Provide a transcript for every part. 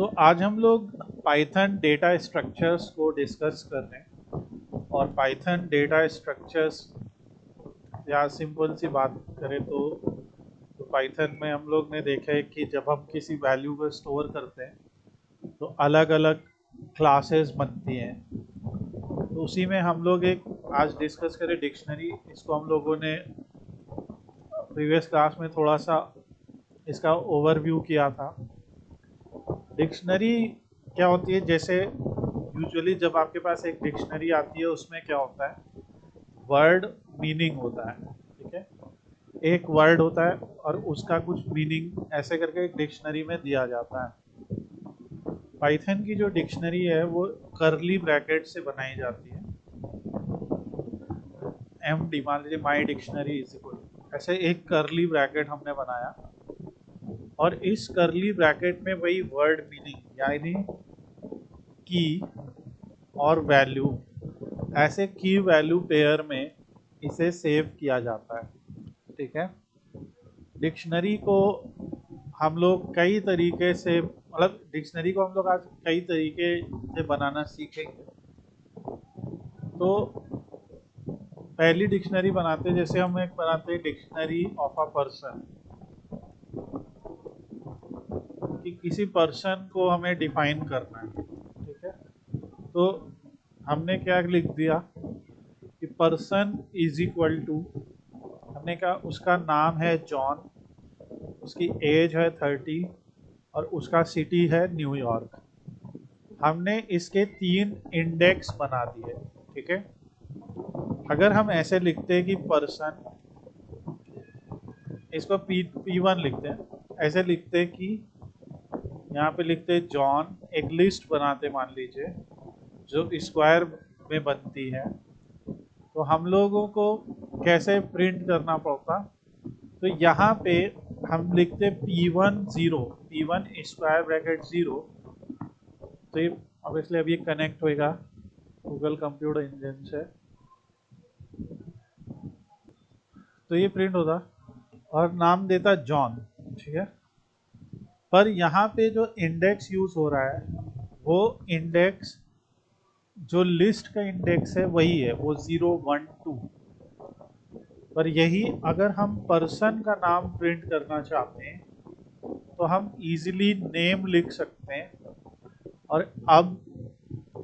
तो आज हम लोग पाइथन डेटा स्ट्रक्चर्स को डिस्कस कर रहे हैं। और पाइथन डेटा स्ट्रक्चर्स या सिंपल सी बात करें तो पाइथन में हम लोग ने देखा है कि जब हम किसी वैल्यू को स्टोर करते हैं तो अलग अलग क्लासेस बनती हैं। तो उसी में हम लोग एक आज डिस्कस करें डिक्शनरी। इसको हम लोगों ने प्रीवियस क्लास में थोड़ा सा इसका ओवरव्यू किया था। डिक्शनरी क्या होती है, जैसे यूजुअली जब आपके पास एक डिक्शनरी आती है उसमें क्या होता है, वर्ड मीनिंग होता है। ठीक है, एक वर्ड होता है और उसका कुछ मीनिंग ऐसे करके एक डिक्शनरी में दिया जाता है। पाइथन की जो डिक्शनरी है वो करली ब्रैकेट से बनाई जाती है। एम डी मान लीजिए माई डिक्शनरी इज इक्वल, ऐसे एक करली ब्रैकेट हमने बनाया और इस करली ब्रैकेट में वही वर्ड मीनिंग यानी की और वैल्यू, ऐसे की वैल्यू पेयर में इसे सेव किया जाता है। ठीक है, डिक्शनरी को हम लोग कई तरीके से, मतलब डिक्शनरी को हम लोग आज कई तरीके से बनाना सीखेंगे। तो पहली डिक्शनरी बनाते हैं, जैसे हम एक बनाते हैं डिक्शनरी ऑफ अ पर्सन, कि किसी पर्सन को हमें डिफाइन करना है। ठीक है, तो हमने क्या लिख दिया कि पर्सन इज इक्वल टू, हमने कहा उसका नाम है जॉन, उसकी एज है 30 और उसका सिटी है न्यूयॉर्क। हमने इसके 3 इंडेक्स बना दिए। ठीक है, अगर हम ऐसे लिखते हैं कि पर्सन, इसको P1 लिखते हैं, ऐसे लिखते हैं कि यहाँ पे लिखते हैं जॉन, एक लिस्ट बनाते मान लीजिए जो स्क्वायर में बनती है। तो हम लोगों को कैसे प्रिंट करना पड़ता, तो यहाँ पे हम लिखते P1 0, P1 स्क्वायर ब्रैकेट 0। तो ये ऑब्वियसली अब ये कनेक्ट होएगा गूगल कंप्यूटर इंजन से, तो ये प्रिंट होता और नाम देता जॉन। ठीक है, पर यहाँ पे जो इंडेक्स यूज हो रहा है वो इंडेक्स, जो लिस्ट का इंडेक्स है वही है, वो 0 1 2। पर यही अगर हम पर्सन का नाम प्रिंट करना चाहते हैं तो हम इजीली नेम लिख सकते हैं और अब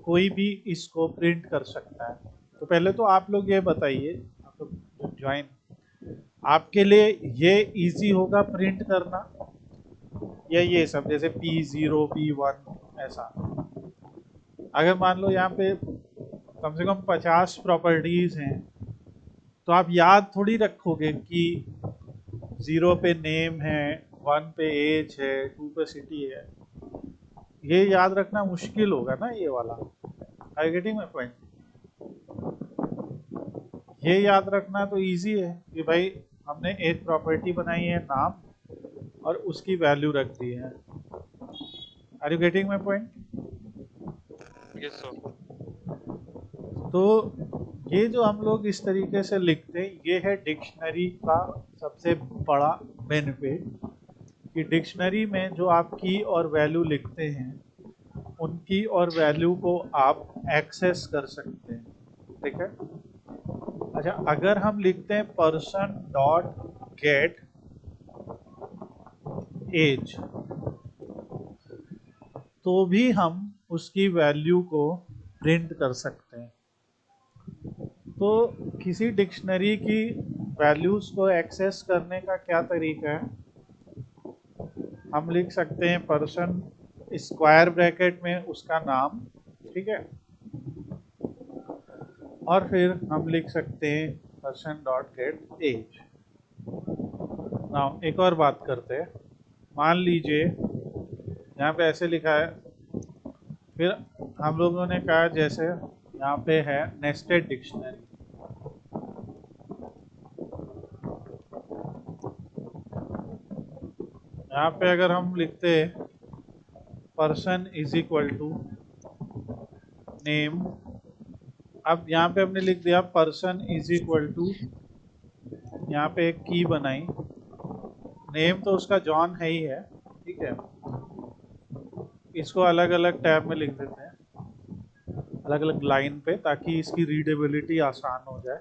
कोई भी इसको प्रिंट कर सकता है। तो पहले तो आप लोग ये बताइए, आप लोग ज्वाइन, आपके लिए ये इजी होगा प्रिंट करना या ये सब जैसे P0 P1 ऐसा? अगर मान लो यहाँ पे कम से कम 50 प्रॉपर्टीज हैं तो आप याद थोड़ी रखोगे कि 0 पे नेम है, 1 पे एज है, 2 पे सिटी है। ये याद रखना मुश्किल होगा ना ये वाला। Are you getting my point? ये याद रखना तो इजी है कि भाई हमने एक प्रॉपर्टी बनाई है नाम और उसकी वैल्यू रख दी है। Are you getting my point? Yes sir. तो ये जो हम लोग इस तरीके से लिखते हैं, ये है डिक्शनरी का सबसे बड़ा बेनिफिट, कि डिक्शनरी में जो आप की और वैल्यू लिखते हैं उनकी और वैल्यू को आप एक्सेस कर सकते हैं। ठीक है, अच्छा अगर हम लिखते हैं पर्सन डॉट गेट एज, तो भी हम उसकी वैल्यू को प्रिंट कर सकते हैं। तो किसी डिक्शनरी की वैल्यूज को एक्सेस करने का क्या तरीका है, हम लिख सकते हैं पर्सन स्क्वायर ब्रैकेट में उसका नाम। ठीक है, और फिर हम लिख सकते हैं person dot get age. Now एक और बात करते हैं, मान लीजिए यहाँ पे ऐसे लिखा है, फिर हम लोगों ने कहा जैसे यहाँ पे है नेस्टेड डिक्शनरी। यहाँ पे अगर हम लिखते person is equal to name, अब यहाँ पे हमने लिख दिया पर्सन इज इक्वल टू, यहाँ पे एक की बनाई, नेम तो उसका जॉन है ही है। ठीक है, इसको अलग अलग टैब में लिख देते हैं, अलग अलग लाइन पे, ताकि इसकी रीडेबिलिटी आसान हो जाए।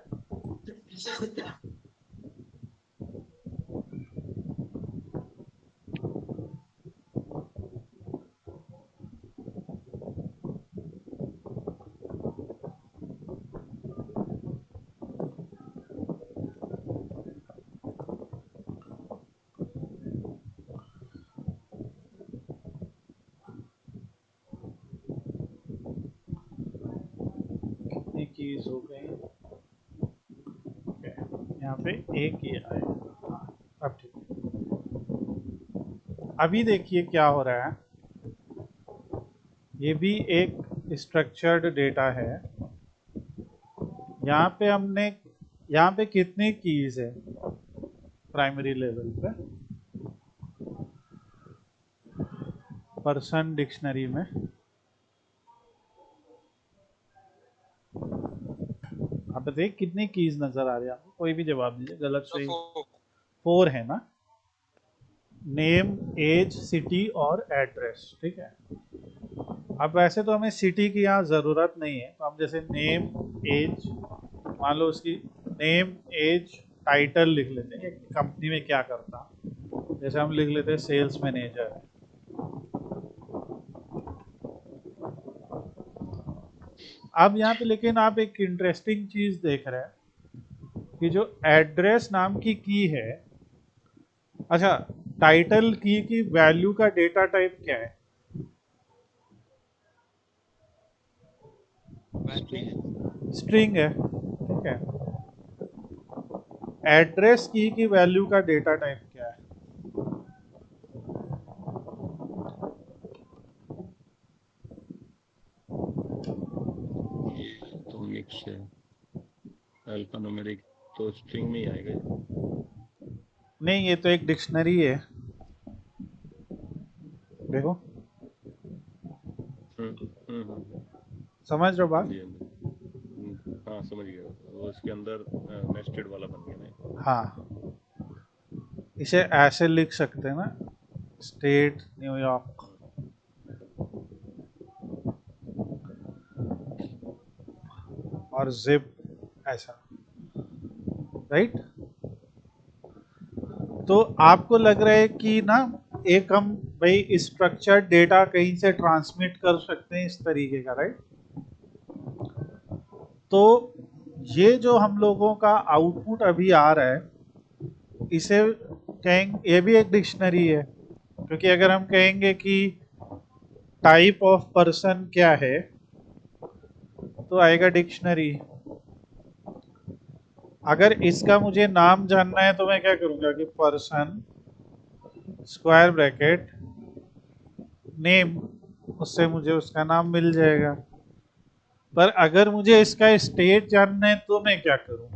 कितनी कीज हो गई? यहाँ पे एक ही आएगा। हाँ, अब ठीक है। अभी देखिए क्या हो रहा है, ये भी एक स्ट्रक्चर्ड डेटा है। यहाँ पे हमने, यहाँ पे कितनी कीज है प्राइमरी लेवल पे पर्सन डिक्शनरी में? आप बताइए कितनी कीज नजर आ रही है आपको? कोई भी जवाब दीजिए, गलत तो सही। 4। 4 है ना? नेम, एज, सिटी और एड्रेस, ठीक है। अब वैसे तो हमें सिटी की यहाँ ज़रूरत नहीं है, तो हम जैसे नेम, एज, मान लो उसकी नेम, एज, टाइटल लिख लेते हैं, कंपनी में क्या करता, जैसे हम लिख लेते हैं सेल्स मैनेजर। अब यहाँ पे लेकिन आप एक इंटरेस्टिंग चीज़ देख रहे हैं कि जो एड्रेस नाम की है, अच्छा, टाइटल की वैल्यू का डेटा टाइप क्या है? बाइनरी है। स्ट्रिंग है, ठीक है। एड्रेस की वैल्यू का डेटा टाइप क्या है? ये तो मिक्स है, अल्फा न्यूमेरिक तो स्ट्रिंग में ही आएगा ये। नहीं, ये तो एक डिक्शनरी है, देखो। समझ रहे हो हाँ बात? जी हाँ जी। हाँ समझ गया, वो इसके अंदर नेस्टेड वाला बन गया ना। हाँ, इसे ऐसे लिख सकते हैं ना, स्टेट न्यूयॉर्क, और जिप, ऐसा, राइट। तो आपको लग रहा है कि ना, एक हम भाई स्ट्रक्चर्ड डेटा कहीं से ट्रांसमिट कर सकते हैं इस तरीके का, राइट। तो ये जो हम लोगों का आउटपुट अभी आ रहा है, इसे कहेंगे, ये भी एक डिक्शनरी है, क्योंकि अगर हम कहेंगे कि टाइप ऑफ पर्सन क्या है, तो आएगा डिक्शनरी। अगर इसका मुझे नाम जानना है तो मैं क्या करूंगा कि पर्सन स्क्वायर ब्रैकेट नेम, उससे मुझे उसका नाम मिल जाएगा। पर अगर मुझे इसका स्टेट जानना है तो मैं क्या करूं?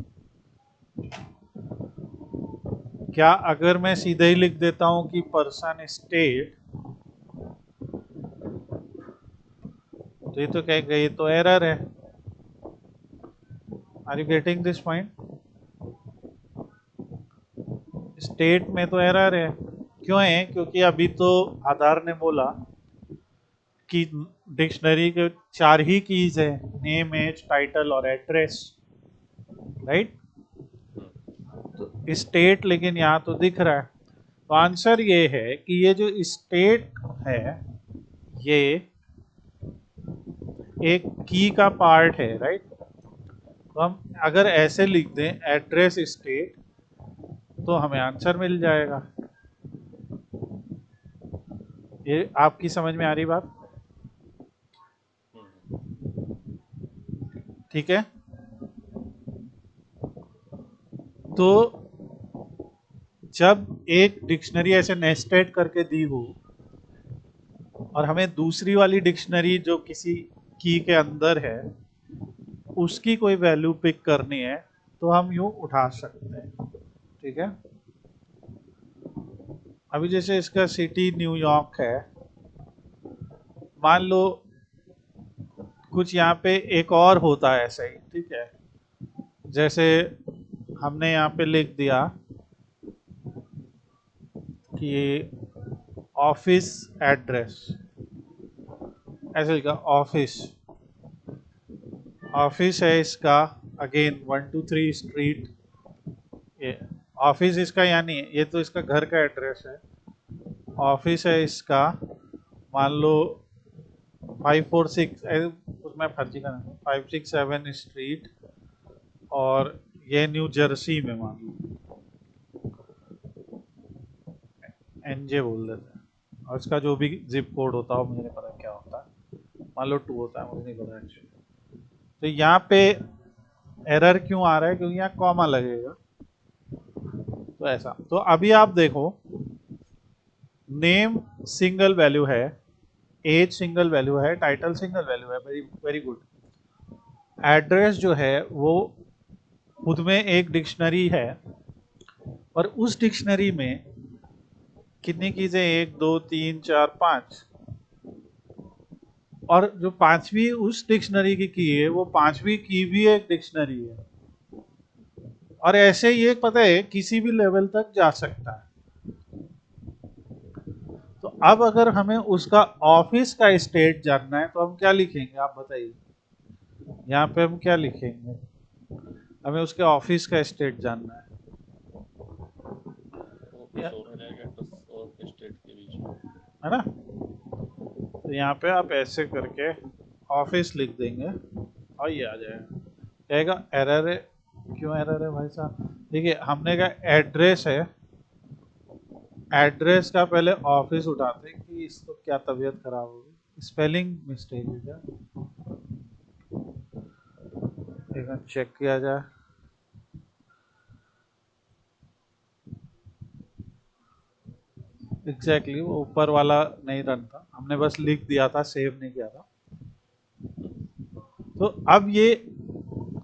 क्या अगर मैं सीधे ही लिख देता हूं कि पर्सन स्टेट, तो ये तो कहेगा ये तो एरर है। Are you getting this point? State में तो एरर है। क्यों है? क्योंकि अभी तो आधार ने बोला कि डिक्शनरी के 4 ही कीज है, नेम, एज, टाइटल और एड्रेस, राइट। तो स्टेट लेकिन यहाँ तो दिख रहा है, तो आंसर ये है कि ये जो स्टेट है, ये एक की का पार्ट है, राइट। तो हम अगर ऐसे लिख दें एड्रेस स्टेट, तो हमें आंसर मिल जाएगा। ये आपकी समझ में आ रही बात? ठीक है। तो जब एक डिक्शनरी ऐसे नेस्टेड करके दी हो और हमें दूसरी वाली डिक्शनरी जो किसी की के अंदर है उसकी कोई वैल्यू पिक करनी है, तो हम यूं उठा सकते हैं, ठीक है। अभी जैसे इसका सिटी न्यूयॉर्क है, मान लो कुछ यहाँ पे एक और होता है ऐसा ही, ठीक है। जैसे हमने यहाँ पे लिख दिया कि ऑफिस एड्रेस, ऐसे लिखा ऑफिस, ऑफिस है इसका, अगेन 123 स्ट्रीट, ये ऑफिस इसका, यानी ये तो इसका घर का एड्रेस है, ऑफिस है इसका, मान लो 546, उसमें फर्जी का नहीं, 567 स्ट्रीट, और ये न्यू जर्सी में मान लो, एनजे बोल देते हैं, और इसका जो भी जिप कोड होता है मुझे नहीं पता क्या होता है, मान लो 2 होता है, मुझे नहीं पता एक्चुअली। तो यहाँ पे एरर क्यों आ रहा है, क्योंकि यहाँ कॉमा लगेगा, तो ऐसा। तो अभी आप देखो, नेम सिंगल वैल्यू है, एज सिंगल वैल्यू है, टाइटल सिंगल वैल्यू है, वेरी वेरी गुड। एड्रेस जो है वो खुद में एक डिक्शनरी है, और उस डिक्शनरी में कितनी कीज़ें, 1 2 3 4 5, और जो पांचवी उस डिक्शनरी की है, वो पांचवी की भी एक डिक्शनरी है, और ऐसे ही एक पता है किसी भी लेवल तक जा सकता है। तो अब अगर हमें उसका ऑफिस का स्टेट जानना है तो हम क्या लिखेंगे, आप बताइए। यहाँ पे हम क्या लिखेंगे, हमें उसके ऑफिस का स्टेट जानना है, ऑफिस और आ जाएगा एड्रेस और स्टेट के बीच में। है ना। तो यहाँ पे आप ऐसे करके ऑफिस लिख देंगे और ये आ जाएगा, कहेगा एरर है। क्यों एरर है भाई साहब, देखिए हमने कहा एड्रेस है, एड्रेस का पहले ऑफिस उठाते हैं कि इसको क्या तबीयत खराब होगी, स्पेलिंग मिस्टेक है क्या, एक बार चेक किया जाए। एग्जैक्टली वो ऊपर वाला नहीं रन था, हमने बस लिख दिया था, सेव नहीं किया था। तो अब ये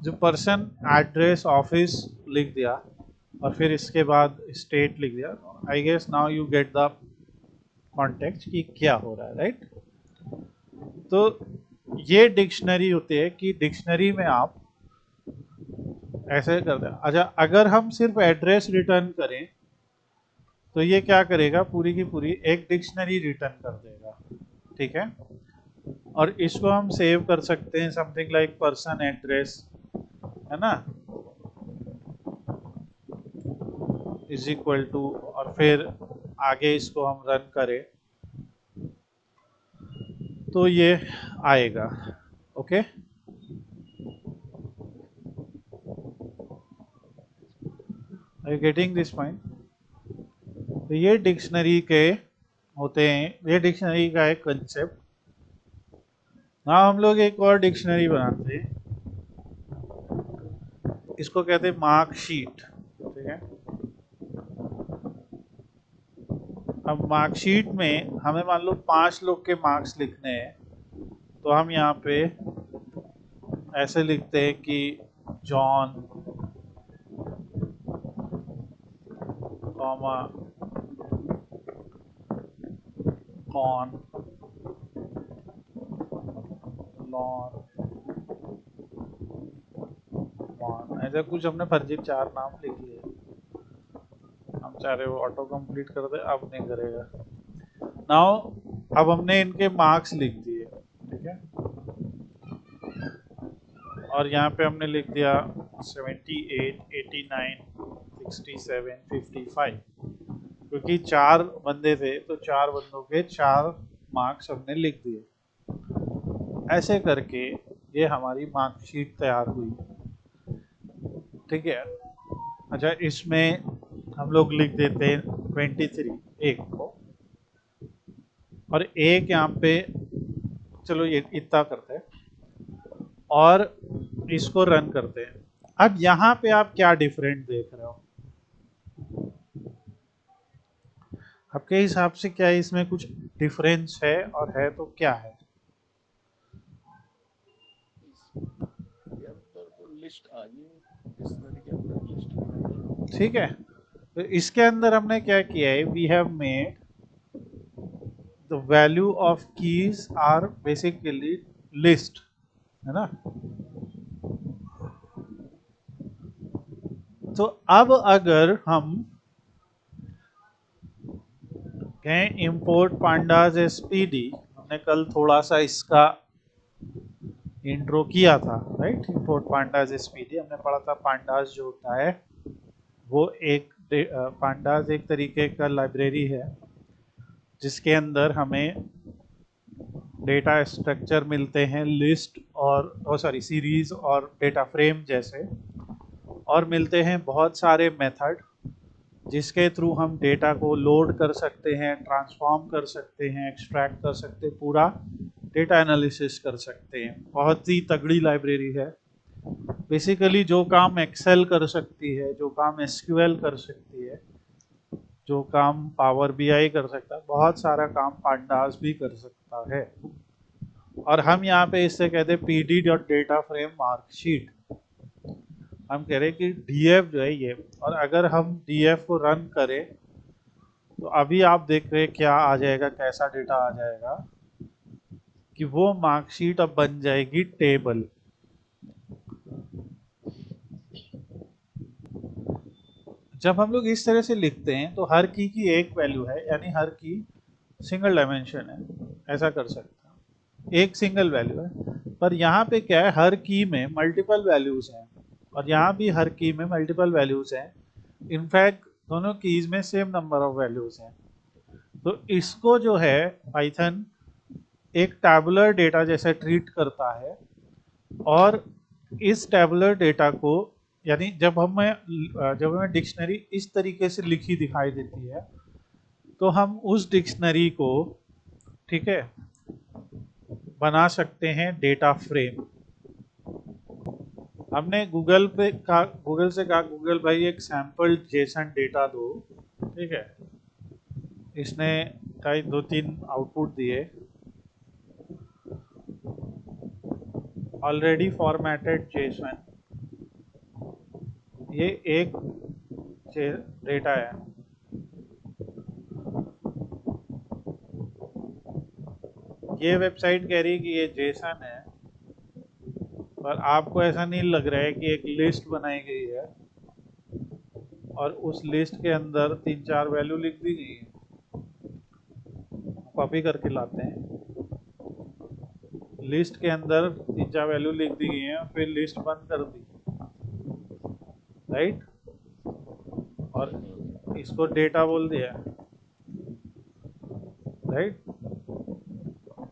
जो पर्सन, एड्रेस, ऑफिस लिख दिया, और फिर इसके बाद स्टेट लिख दिया, I guess now you get the context कि क्या हो रहा है, राइट। तो ये डिक्शनरी होती है कि डिक्शनरी में आप ऐसे करते हैं। अच्छा, अगर हम सिर्फ एड्रेस रिटर्न करें तो ये क्या करेगा, पूरी की पूरी एक डिक्शनरी रिटर्न कर देगा, ठीक है। और इसको हम सेव कर सकते हैं समथिंग लाइक पर्सन एड्रेस, है ना, इज इक्वल टू, और फिर आगे इसको हम रन करें तो ये आएगा, okay. Are you getting this point. तो ये डिक्शनरी के होते हैं, ये डिक्शनरी का एक कंसेप्ट। ना हम लोग एक और डिक्शनरी बनाते हैं, इसको कहते हैं मार्कशीट, ठीक है। अब मार्कशीट में हमें मान लो 5 लोग के मार्क्स लिखने हैं, तो हम यहाँ पे ऐसे लिखते हैं कि जॉन, कॉमा, कॉन, लॉन, मॉन, ऐसा कुछ हमने फर्जी 4 नाम लिख लिए। हम चाह रहे वो ऑटो कंप्लीट कर दे, अब नहीं करेगा। नाउ अब हमने इनके मार्क्स लिख दिए, ठीक है, और यहाँ पे हमने लिख दिया 78, 89, 67, 55, क्योंकि 4 बंदे थे तो 4 बंदों के 4 मार्क्स हमने लिख दिए। ऐसे करके ये हमारी मार्कशीट तैयार हुई, ठीक है। अच्छा, इसमें हम लोग लिख देते हैं 23 एक को, और एक यहाँ पे, चलो ये इतना करते हैं, और इसको रन करते हैं। अब यहाँ पे आप क्या डिफरेंट देख रहे हो, आपके हिसाब से क्या इसमें कुछ डिफरेंस है, और है तो क्या है। इसके अंदर तो लिस्ट आई है, डिक्शनरी के अंदर लिस्ट भी आई ठीक है, तो इसके अंदर हमने क्या किया है, we have made the value of keys are basically list, है ना। तो अब अगर हम कहें इंपोर्ट पांडाज एसपीडी, हमने कल थोड़ा सा इसका इंट्रो किया था, राइट। इंपोर्ट पांडास एसपीडी हमने पढ़ा था। पांडास जो होता है वो एक पांडास एक तरीके का लाइब्रेरी है जिसके अंदर हमें डेटा स्ट्रक्चर मिलते हैं, लिस्ट और सॉरी सीरीज और डेटा फ्रेम जैसे, और मिलते हैं बहुत सारे मेथड जिसके थ्रू हम डेटा को लोड कर सकते हैं, ट्रांसफॉर्म कर सकते हैं, एक्सट्रैक्ट कर सकते हैं, पूरा डेटा एनालिसिस कर सकते हैं। बहुत ही तगड़ी लाइब्रेरी है। बेसिकली जो काम एक्सेल कर सकती है, जो काम एसक्यूएल कर सकती है, जो काम पावर बीआई कर सकता है, बहुत सारा काम पांडास भी कर सकता है। और हम यहाँ पे इससे कहते हैं PD dot data frame marksheet. हम कह रहे हैं कि डीएफ जो है ये, और अगर हम डीएफ को रन करें तो अभी आप देख रहे हैं क्या आ जाएगा, कैसा डेटा आ जाएगा कि वो मार्कशीट अब बन जाएगी टेबल। जब हम लोग इस तरह से लिखते हैं तो हर की एक वैल्यू है, यानी हर की सिंगल डायमेंशन है, ऐसा कर सकते हैं, एक सिंगल वैल्यू है। पर यहाँ पे क्या है, हर की में मल्टीपल वैल्यूज हैं, और यहाँ भी हर की में मल्टीपल वैल्यूज हैं। इनफैक्ट दोनों कीज में सेम नंबर ऑफ वैल्यूज हैं। तो इसको जो है पाइथन एक टैबुलर डेटा जैसे ट्रीट करता है, और इस टैबुलर डेटा को, यानी जब हमें डिक्शनरी इस तरीके से लिखी दिखाई देती है तो हम उस डिक्शनरी को, ठीक है, बना सकते हैं डेटा फ्रेम। हमने गूगल से कहा गूगल भाई एक सैंपल जेसन डेटा दो, ठीक है। इसने कई 2-3 आउटपुट दिए, ऑलरेडी फॉर्मेटेड जेसन, ये एक डेटा है। ये वेबसाइट कह रही है कि ये जेसन है, पर आपको ऐसा नहीं लग रहा है कि एक लिस्ट बनाई गई है और उस लिस्ट के अंदर 3-4 वैल्यू लिख दी गई है। कॉपी करके लाते हैं, लिस्ट के अंदर 3-4 वैल्यू लिख दी गई है, फिर लिस्ट बंद कर दी, राइट, और इसको डेटा बोल दिया, राइट।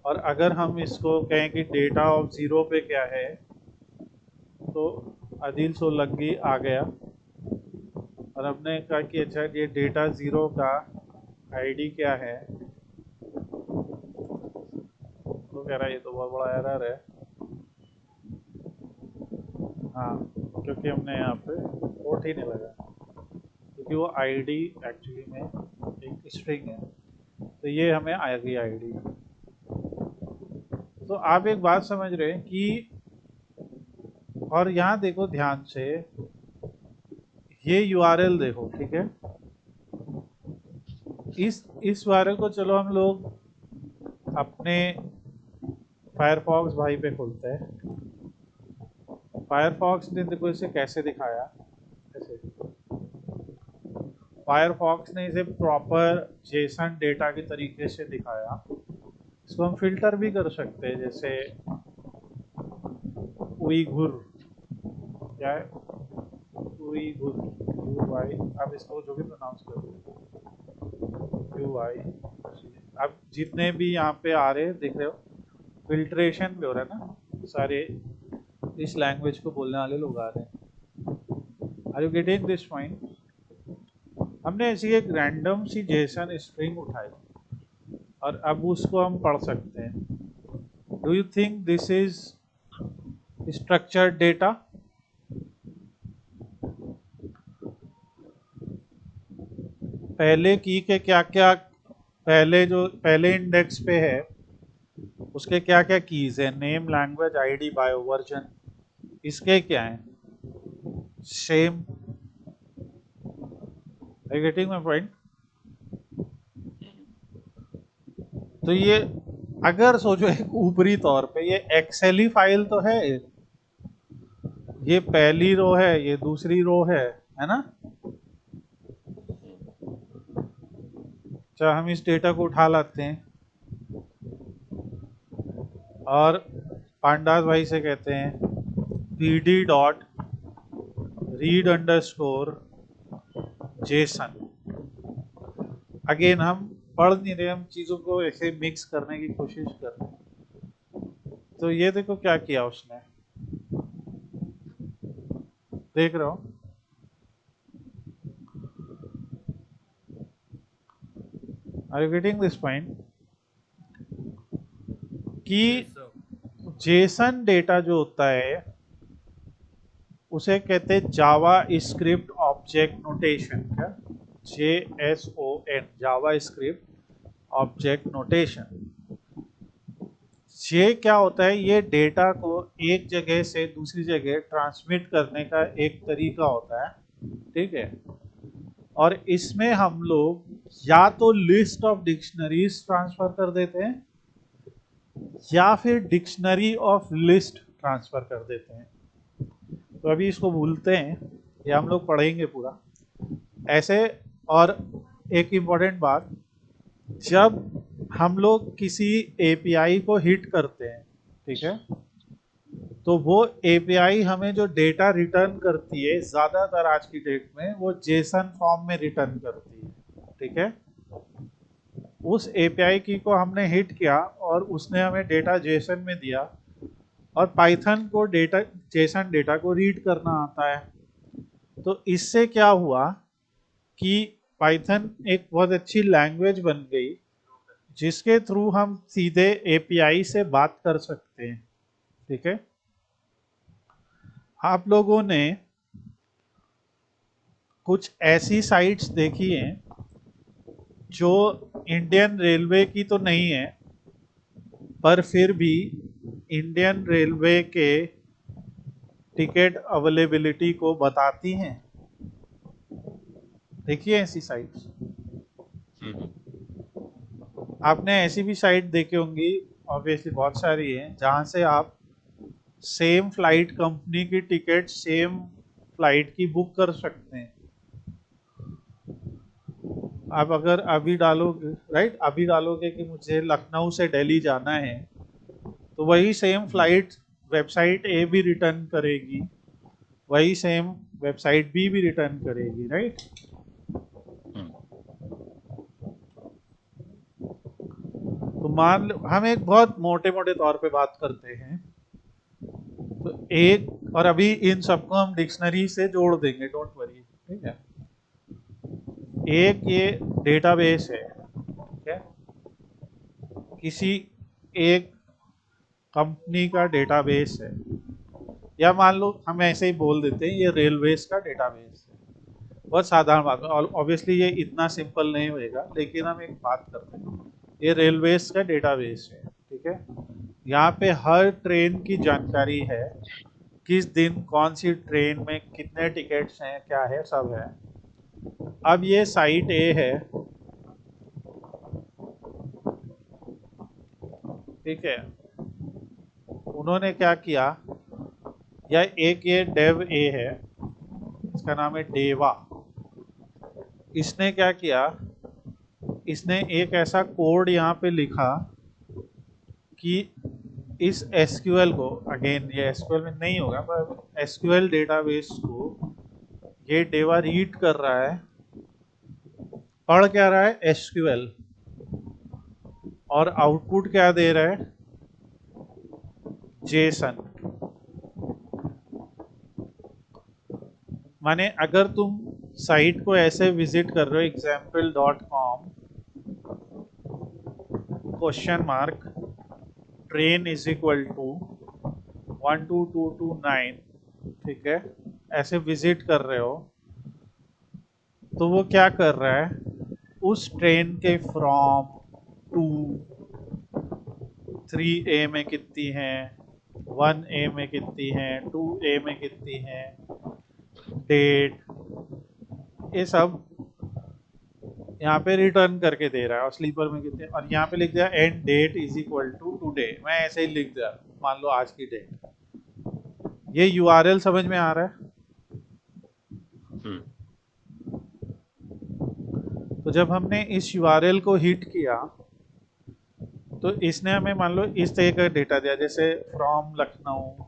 और अगर हम इसको कहें कि डेटा ऑफ 0 पे क्या है, तो आदिल सोलंकी आ गया और हमने कहा कि अच्छा ये डेटा 0 का आईडी क्या है, तो कह रहा है ये तो बहुत बड़ा एरर है। हाँ, क्योंकि हमने यहाँ पे कोट ही नहीं लगा, क्योंकि वो आईडी एक्चुअली में एक स्ट्रिंग है, तो ये हमें आ गई आईडी। तो आप एक बात समझ रहे हैं कि, और यहाँ देखो ध्यान से, ये यूआरएल देखो, ठीक है। इस यूआरएल को चलो हम लोग अपने फायरफॉक्स भाई पे खोलते हैं। फायरफॉक्स ने देखो इसे कैसे दिखाया, ऐसे फायरफॉक्स ने इसे प्रॉपर जेसन डेटा के तरीके से दिखाया। इसको हम फिल्टर भी कर सकते हैं, जैसे उईघुर, क्या है उईघुर, UI, आप इसको जो भी प्रोनाउंस करो, UI। अब जितने भी यहाँ पे आ रहे हैं देख रहे हो, फिल्ट्रेशन भी हो रहा है ना, सारे इस लैंग्वेज को बोलने वाले लोग आ रहे हैं। Are you getting this point? हमने ऐसी एक रैंडम सी जेसन स्ट्रिंग उठाई और अब उसको हम पढ़ सकते हैं। Do you think this is structured data? पहले की के क्या क्या, पहले इंडेक्स पे है उसके क्या क्या कीज है, name, language, ID, bio, version, इसके क्या है, same. Are you getting my point? तो ये अगर सोचो एक ऊपरी तौर पे ये एक्सेल ही फाइल तो है, ये पहली रो है, ये दूसरी रो है ना। अच्छा, हम इस डेटा को उठा लाते हैं, और पांडास भाई से कहते हैं pd dot read underscore Jason. Again हम पढ़ नहीं रहे, हम चीज़ों को ऐसे मिक्स करने की कोशिश कर रहे हैं। तो ये देखो क्या किया उसने, देख रहे हो? Are you getting this point? कि जेसन डेटा जो होता है उसे कहते हैं जावा स्क्रिप्ट ऑब्जेक्ट नोटेशन। क्या? JSON, JavaScript object notation. ये क्या होता है? ये डेटा को एक जगह से दूसरी जगह ट्रांसमिट करने का एक तरीका होता है, ठीक है? और इसमें हम लोग या तो लिस्ट ऑफ डिक्शनरीज ट्रांसफर कर देते हैं या फिर डिक्शनरी ऑफ लिस्ट ट्रांसफर कर देते हैं। तो अभी इसको भूलते हैं, ये हम लोग पढ़ेंगे पूरा ऐसे। और एक इम्पॉर्टेंट बात, जब हम लोग किसी एपीआई को हिट करते हैं, ठीक है, तो वो एपीआई हमें जो डेटा रिटर्न करती है ज़्यादातर आज की डेट में वो जेसन फॉर्म में रिटर्न करती है, ठीक है? उस एपीआई की को हमने हिट किया और उसने हमें डेटा जेसन में दिया, और पाइथन को डेटा जेसन डेटा को रीड करना आता है। तो इससे क्या हुआ कि पाइथन एक बहुत अच्छी लैंग्वेज बन गई जिसके थ्रू हम सीधे एपीआई से बात कर सकते हैं, ठीक है? आप लोगों ने कुछ ऐसी साइट्स देखी हैं जो इंडियन रेलवे की तो नहीं है, पर फिर भी इंडियन रेलवे के टिकट अवेलेबिलिटी को बताती हैं। देखिए ऐसी साइट्स, आपने ऐसी भी साइट देखी होंगी, ऑब्वियसली बहुत सारी हैं, जहां से आप सेम फ्लाइट कंपनी की टिकट सेम फ्लाइट की बुक कर सकते हैं। आप अगर अभी डालोगे, राइट, अभी डालोगे कि मुझे लखनऊ से दिल्ली जाना है, तो वही सेम फ्लाइट वेबसाइट ए भी रिटर्न करेगी, वही सेम वेबसाइट बी भी रिटर्न करेगी, राइट? तो मान लो हम एक बहुत मोटे मोटे तौर पे बात करते हैं, तो एक, और अभी इन सबको हम डिक्शनरी से जोड़ देंगे, डोंट वरी, ठीक है? एक ये डेटाबेस है, ठीक है, किसी एक कंपनी का डेटाबेस है, या मान लो हम ऐसे ही बोल देते हैं ये रेलवेज का डेटाबेस है। बहुत साधारण बात है, ऑब्वियसली ये इतना सिंपल नहीं होएगा, लेकिन हम एक बात करते हैं, ये रेलवेज का डेटाबेस है, ठीक है? यहाँ पे हर ट्रेन की जानकारी है, किस दिन कौन सी ट्रेन में कितने टिकट्स हैं, क्या है, सब है। अब ये साइट ए है, ठीक है? उन्होंने क्या किया, या एक ये डेव ए है, इसका नाम है डेवा। इसने क्या किया, इसने एक ऐसा कोड यहाँ पे लिखा कि इस एसक्यूएल को, अगेन ये एसक्यूएल में नहीं होगा, पर एसक्यूएल डेटाबेस को ये डेवा रीड कर रहा है, पढ़ क्या रहा है, एसक्यूएल, और आउटपुट क्या दे रहा है, जेसन। माने अगर तुम साइट को ऐसे विजिट कर रहे हो, example.com question mark train is equal to 12229, ठीक है, ऐसे विजिट कर रहे हो, तो वो क्या कर रहा है, उस ट्रेन के फ्रॉम टू 3A में कितनी हैं, 1A में कितनी हैं, 2A में कितनी हैं, डेट, ये सब यहाँ पे रिटर्न करके दे रहा है, और स्लीपर में कितने, और यहाँ पे लिख दिया end date is equal to today, मैं ऐसे ही लिख दिया, मान लो आज की डेट। ये यूआरएल समझ में आ रहा है? तो जब हमने इस यूआरएल को हिट किया तो इसने हमें मान लो इस तरह का डेटा दिया, जैसे from Lucknow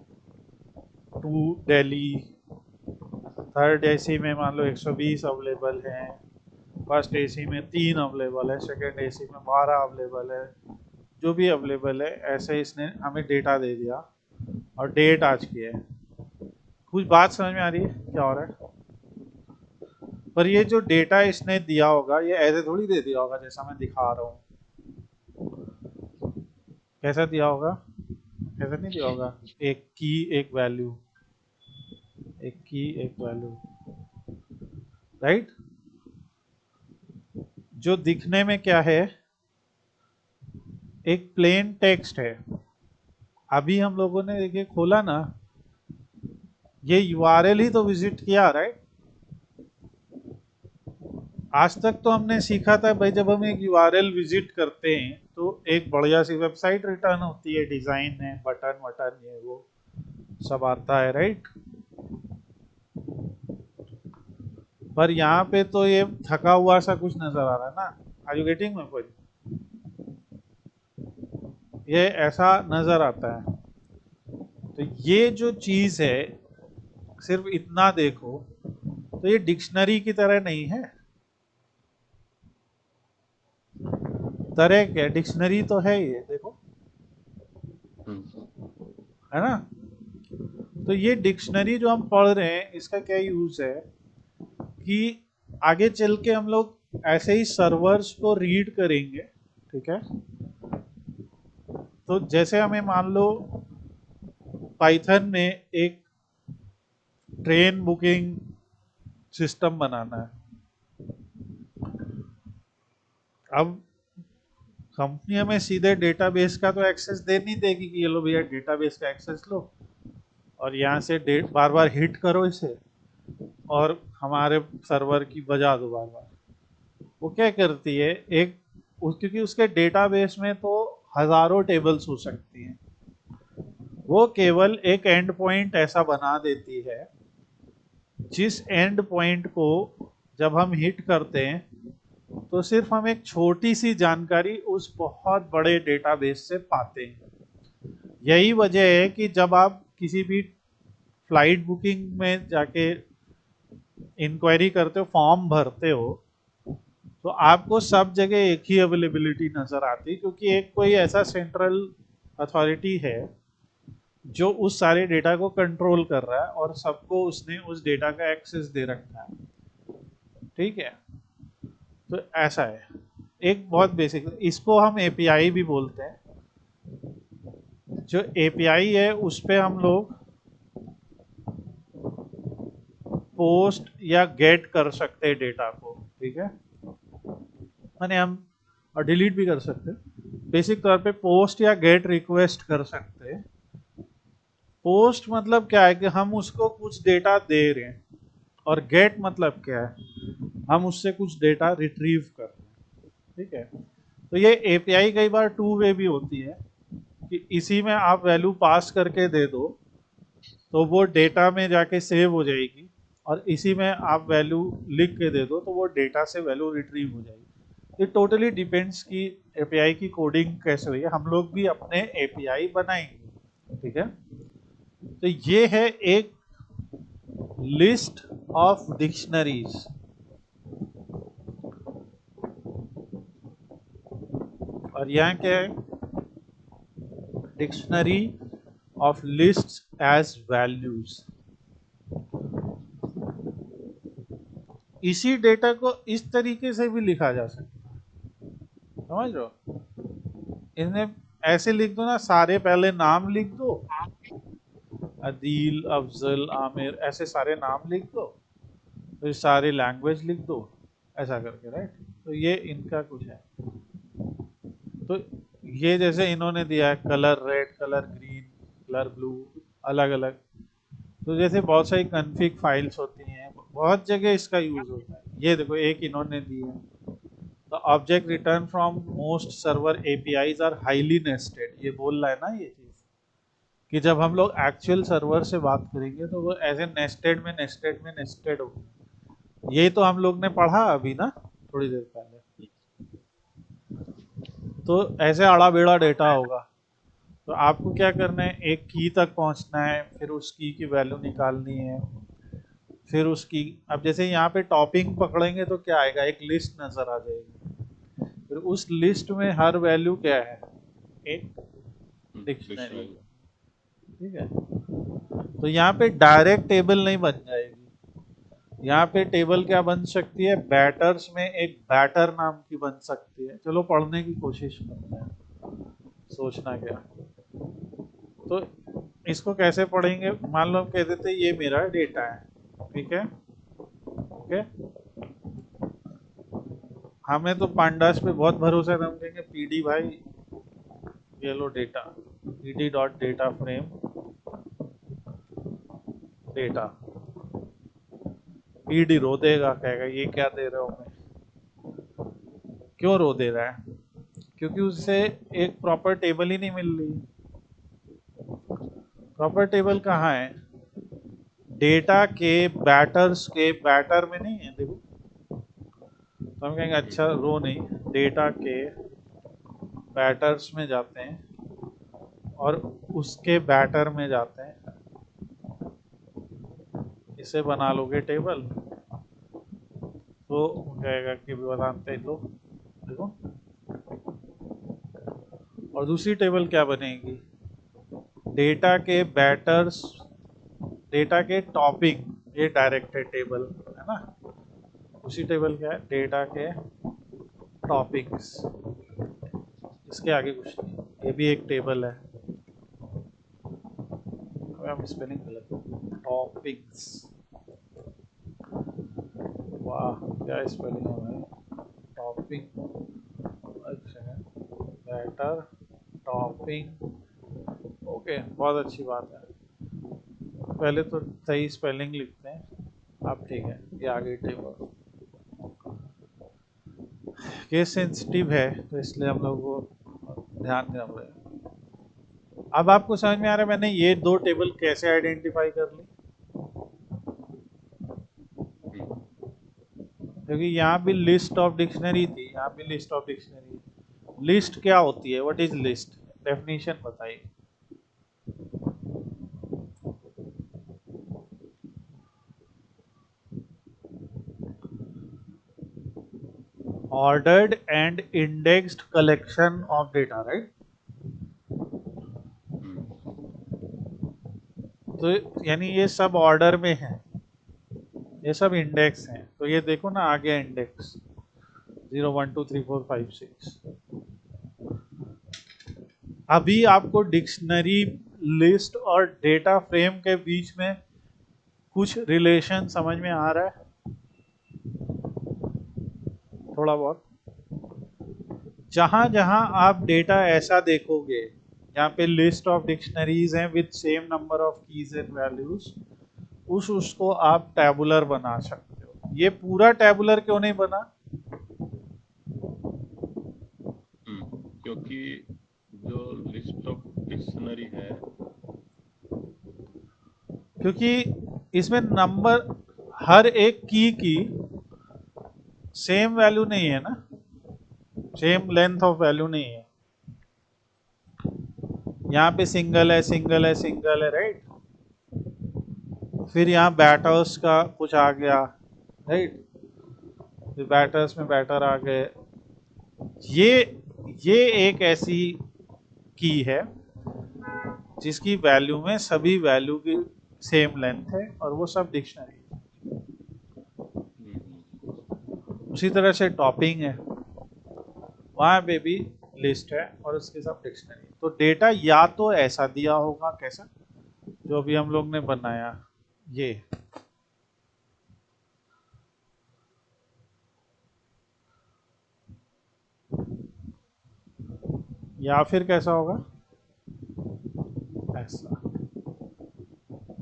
to Delhi, third AC में मान लो 120 अवेलेबल हैं, फर्स्ट एसी में 3 अवेलेबल है, सेकंड एसी में 12 अवेलेबल है, जो भी अवेलेबल है ऐसे इसने हमें डेटा दे दिया और डेट आज की है। कुछ बात समझ में आ रही है क्या हो रहा है? पर ये जो डेटा इसने दिया होगा ये ऐसे थोड़ी दे दिया होगा जैसा मैं दिखा रहा हूँ। कैसा दिया होगा? ऐसा नहीं दिया होगा, एक की एक वैल्यू, एक की एक वैल्यू, राइट? जो दिखने में क्या है, एक प्लेन टेक्स्ट है। अभी हम लोगों ने देखिए खोला ना, ये यूआरएल ही तो विजिट किया, राइट? आज तक तो हमने सीखा था भाई जब हम एक यूआरएल विजिट करते हैं तो एक बढ़िया सी वेबसाइट रिटर्न होती है, डिजाइन है, बटन वटन ये वो सब आता है, राइट? पर यहाँ पे तो ये थका हुआ सा कुछ नजर आ रहा है ना। Are you getting my point? ये ऐसा नजर आता है। तो ये जो चीज है, सिर्फ इतना देखो तो ये डिक्शनरी की तरह नहीं है। तरह क्या, डिक्शनरी तो है ये, देखो, है ना? तो ये डिक्शनरी जो हम पढ़ रहे हैं इसका क्या यूज है कि आगे चल के हम लोग ऐसे ही सर्वर्स को रीड करेंगे, ठीक है? तो जैसे हमें मान लो पाइथन में एक ट्रेन बुकिंग सिस्टम बनाना है। अब कंपनी हमें सीधे डेटाबेस का तो एक्सेस दे नहीं देगी कि ये लो भैया डेटाबेस का एक्सेस लो और यहाँ से डेट बार बार हिट करो इसे और हमारे सर्वर की बजा दो बार बार। वो क्या करती है, क्योंकि उसके डेटाबेस में तो हजारों टेबल्स हो सकती हैं, वो केवल एक एंड पॉइंट ऐसा बना देती है जिस एंड पॉइंट को जब हम हिट करते हैं तो सिर्फ हम एक छोटी सी जानकारी उस बहुत बड़े डेटाबेस से पाते हैं। यही वजह है कि जब आप किसी भी फ्लाइट बुकिंग में जाके इंक्वायरी करते हो, फॉर्म भरते हो, तो आपको सब जगह एक ही अवेलेबिलिटी नजर आती है, क्योंकि एक कोई ऐसा सेंट्रल अथॉरिटी है जो उस सारे डेटा को कंट्रोल कर रहा है और सबको उसने उस डेटा का एक्सेस दे रखा है, ठीक है? तो ऐसा है, एक बहुत बेसिक, इसको हम एपीआई भी बोलते हैं। जो एपीआई है उस पे हम लोग पोस्ट या गेट कर सकते हैं डेटा को, ठीक है? माने हम और डिलीट भी कर सकते हैं। बेसिक तौर पे पोस्ट या गेट रिक्वेस्ट कर सकते हैं। पोस्ट मतलब क्या है कि हम उसको कुछ डेटा दे रहे हैं, और गेट मतलब क्या है, हम उससे कुछ डेटा रिट्रीव कर रहे हैं, ठीक है? तो ये एपीआई कई बार टू वे भी होती है कि इसी में आप वैल्यू पास करके दे दो तो वो डेटा में जाके सेव हो जाएगी, और इसी में आप वैल्यू लिख के दे दो तो वो डेटा से वैल्यू रिट्रीव हो जाएगी। इट टोटली डिपेंड्स कि एपीआई की कोडिंग कैसे हुई है। हम लोग भी अपने एपीआई बनाएंगे, ठीक है? तो ये है एक लिस्ट ऑफ डिक्शनरीज। और यहाँ क्या है, dictionary of lists as values. इसी डेटा को इस तरीके से भी लिखा जा सकता है, समझ रहे हो? इन्हें ऐसे लिख दो ना, सारे पहले नाम लिख दो, अदील, अफजल, आमिर, ऐसे सारे नाम लिख दो, फिर सारी लैंग्वेज लिख दो, ऐसा करके, राइट? तो ये इनका कुछ है। तो ये जैसे इन्होंने दिया है colour red, colour green, colour blue, अलग अलग। तो जैसे बहुत सारी कन्फिग फाइल्स होती हैं, बहुत जगह इसका यूज होता है। ये देखो एक इन्होंने दी है, the object return from most server APIs are highly nested. ये बोल रहा है ना ये चीज कि जब हम लोग एक्चुअल सर्वर से बात करेंगे तो वो ऐसे नेस्टेड में नेस्टेड में नेस्टेड होगी। ये तो हम लोग ने पढ़ा अभी ना थोड़ी देर पहले। तो ऐसे आड़ा बेड़ा डेटा होगा। तो आपको क्या करना है, एक की तक पहुंचना है, फिर उस की वैल्यू निकालनी है, फिर उसकी, अब जैसे यहाँ पे टॉपिंग पकड़ेंगे तो क्या आएगा, एक लिस्ट नजर आ जाएगी, फिर उस लिस्ट में हर वैल्यू क्या है, एक डिक्शनरी। ठीक है, तो यहाँ पे डायरेक्ट टेबल नहीं बन जाएगी, यहाँ पे टेबल क्या बन सकती है, बैटर्स में एक बैटर नाम की बन सकती है। चलो पढ़ने की कोशिश करते हैं, सोचना क्या। तो इसको कैसे पढ़ेंगे, मान लो हम कह देते ये मेरा डेटा है, ठीक है, ओके। हमें तो पांडास पे बहुत भरोसा है, तो हम कहेंगे पीडी भाई ये लो data, PD dot data frame data. PD रो देगा, कहेगा ये क्या दे रहे हो मैं, क्यों रो दे रहा है, क्योंकि उससे एक प्रॉपर टेबल ही नहीं मिल रही। प्रॉपर टेबल कहाँ है, डेटा के बैटर्स के बैटर में नहीं है, देखो। तो हम कहेंगे अच्छा रो नहीं, डेटा के बैटर्स में जाते हैं और उसके बैटर में जाते हैं, इसे बना लोगे टेबल। तो कहेगा कि बताते हैं, लो देखो। और दूसरी टेबल क्या बनेगी, डेटा के बैटर्स, डेटा के टॉपिंग, ये डायरेक्टेड टेबल है ना। दूसरी टेबल क्या है, डेटा के टॉपिक्स, इसके आगे कुछ नहीं, ये भी एक टेबल है। हम स्पेलिंग गलत, टॉपिक्स, वाह क्या स्पेलिंग है भाई, टॉपिक, अच्छा है, बैटर टॉपिंग, ओके बहुत अच्छी बात है। पहले तो सही स्पेलिंग लिखते हैं, अब ठीक है, ये आगे टेबल। केस सेंसिटिव है तो इसलिए हम लोग को ध्यान देना पड़ेगा। अब आपको समझ में आ रहा है मैंने ये दो टेबल कैसे आइडेंटिफाई कर ली, क्योंकि यहाँ भी लिस्ट ऑफ डिक्शनरी थी, यहाँ भी लिस्ट ऑफ डिक्शनरी। लिस्ट क्या होती है, व्हाट इज लिस्ट, डेफिनेशन बताइए। Ordered and indexed collection of data, right. तो यानी ये सब ऑर्डर में है, ये सब इंडेक्स हैं। तो ये देखो ना, आ गया इंडेक्स 0 1 2 3 4 5 6। अभी आपको डिक्शनरी, लिस्ट और डेटा फ्रेम के बीच में कुछ रिलेशन समझ में आ रहा है, थोड़ा बहुत। जहां जहां आप डेटा ऐसा देखोगे यहाँ पे लिस्ट ऑफ डिक्शनरीज हैं with same number of keys and values, उसको आप टैबुलर बना सकते हो। ये पूरा टैबुलर क्यों नहीं बना, क्योंकि जो लिस्ट ऑफ डिक्शनरी है, क्योंकि इसमें नंबर, हर एक की सेम वैल्यू नहीं है ना, सेम लेंथ ऑफ वैल्यू नहीं है। यहाँ पे सिंगल है, सिंगल है, सिंगल है, राइट। फिर यहाँ बैटर्स का कुछ आ गया, राइट, फिर बैटर्स में बैटर आ गए। ये ये एक ऐसी की है जिसकी वैल्यू में सभी वैल्यू की सेम लेंथ है और वो सब डिक्शनरी है। उसी तरह से टॉपिंग है, वहां पे भी लिस्ट है और उसके साथ डिक्शनरी। तो डेटा या तो ऐसा दिया होगा, कैसा, जो अभी हम लोग ने बनाया ये, या फिर कैसा होगा, ऐसा।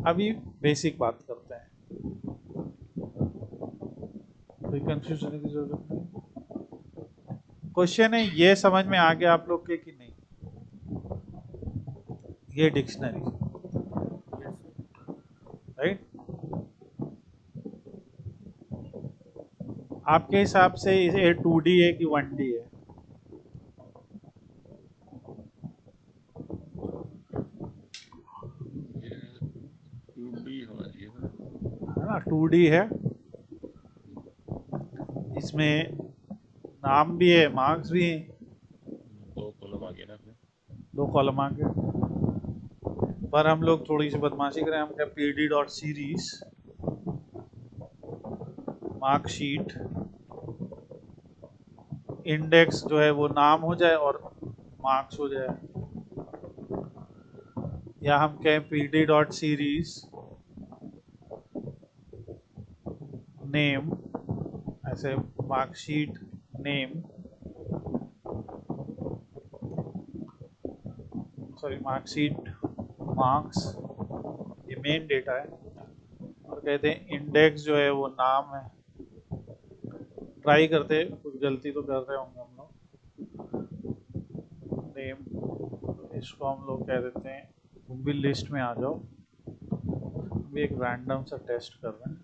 अभी बेसिक बात करते हैं, कोई कंफ्यूज होने की जरूरत नहीं। क्वेश्चन है, ये समझ में आ गया आप लोग के कि नहीं, ये डिक्शनरी, राइट। आपके हिसाब से ये 2D है कि 1D है, 2D है, इसमें नाम भी है, मार्क्स भी है, 2 कॉलम आगे ना फिर 2 कॉलम आगे। पर हम लोग थोड़ी सी बदमाशी करें, हम क्या pd dot series marksheet, index जो है वो नाम हो जाए और मार्क्स हो जाए, या हम कहें pd डॉट सीरीज नेम, ऐसे marksheet name, sorry marksheet marks, ये मेन डेटा है, और कहते हैं इंडेक्स जो है वो नाम है। ट्राई करते हैं, कुछ गलती तो कर रहे होंगे हम लोग। नेम, इसको हम लोग कह देते हैं, तुम भी लिस्ट में आ जाओ, भी एक रैंडम सा टेस्ट कर रहे हैं।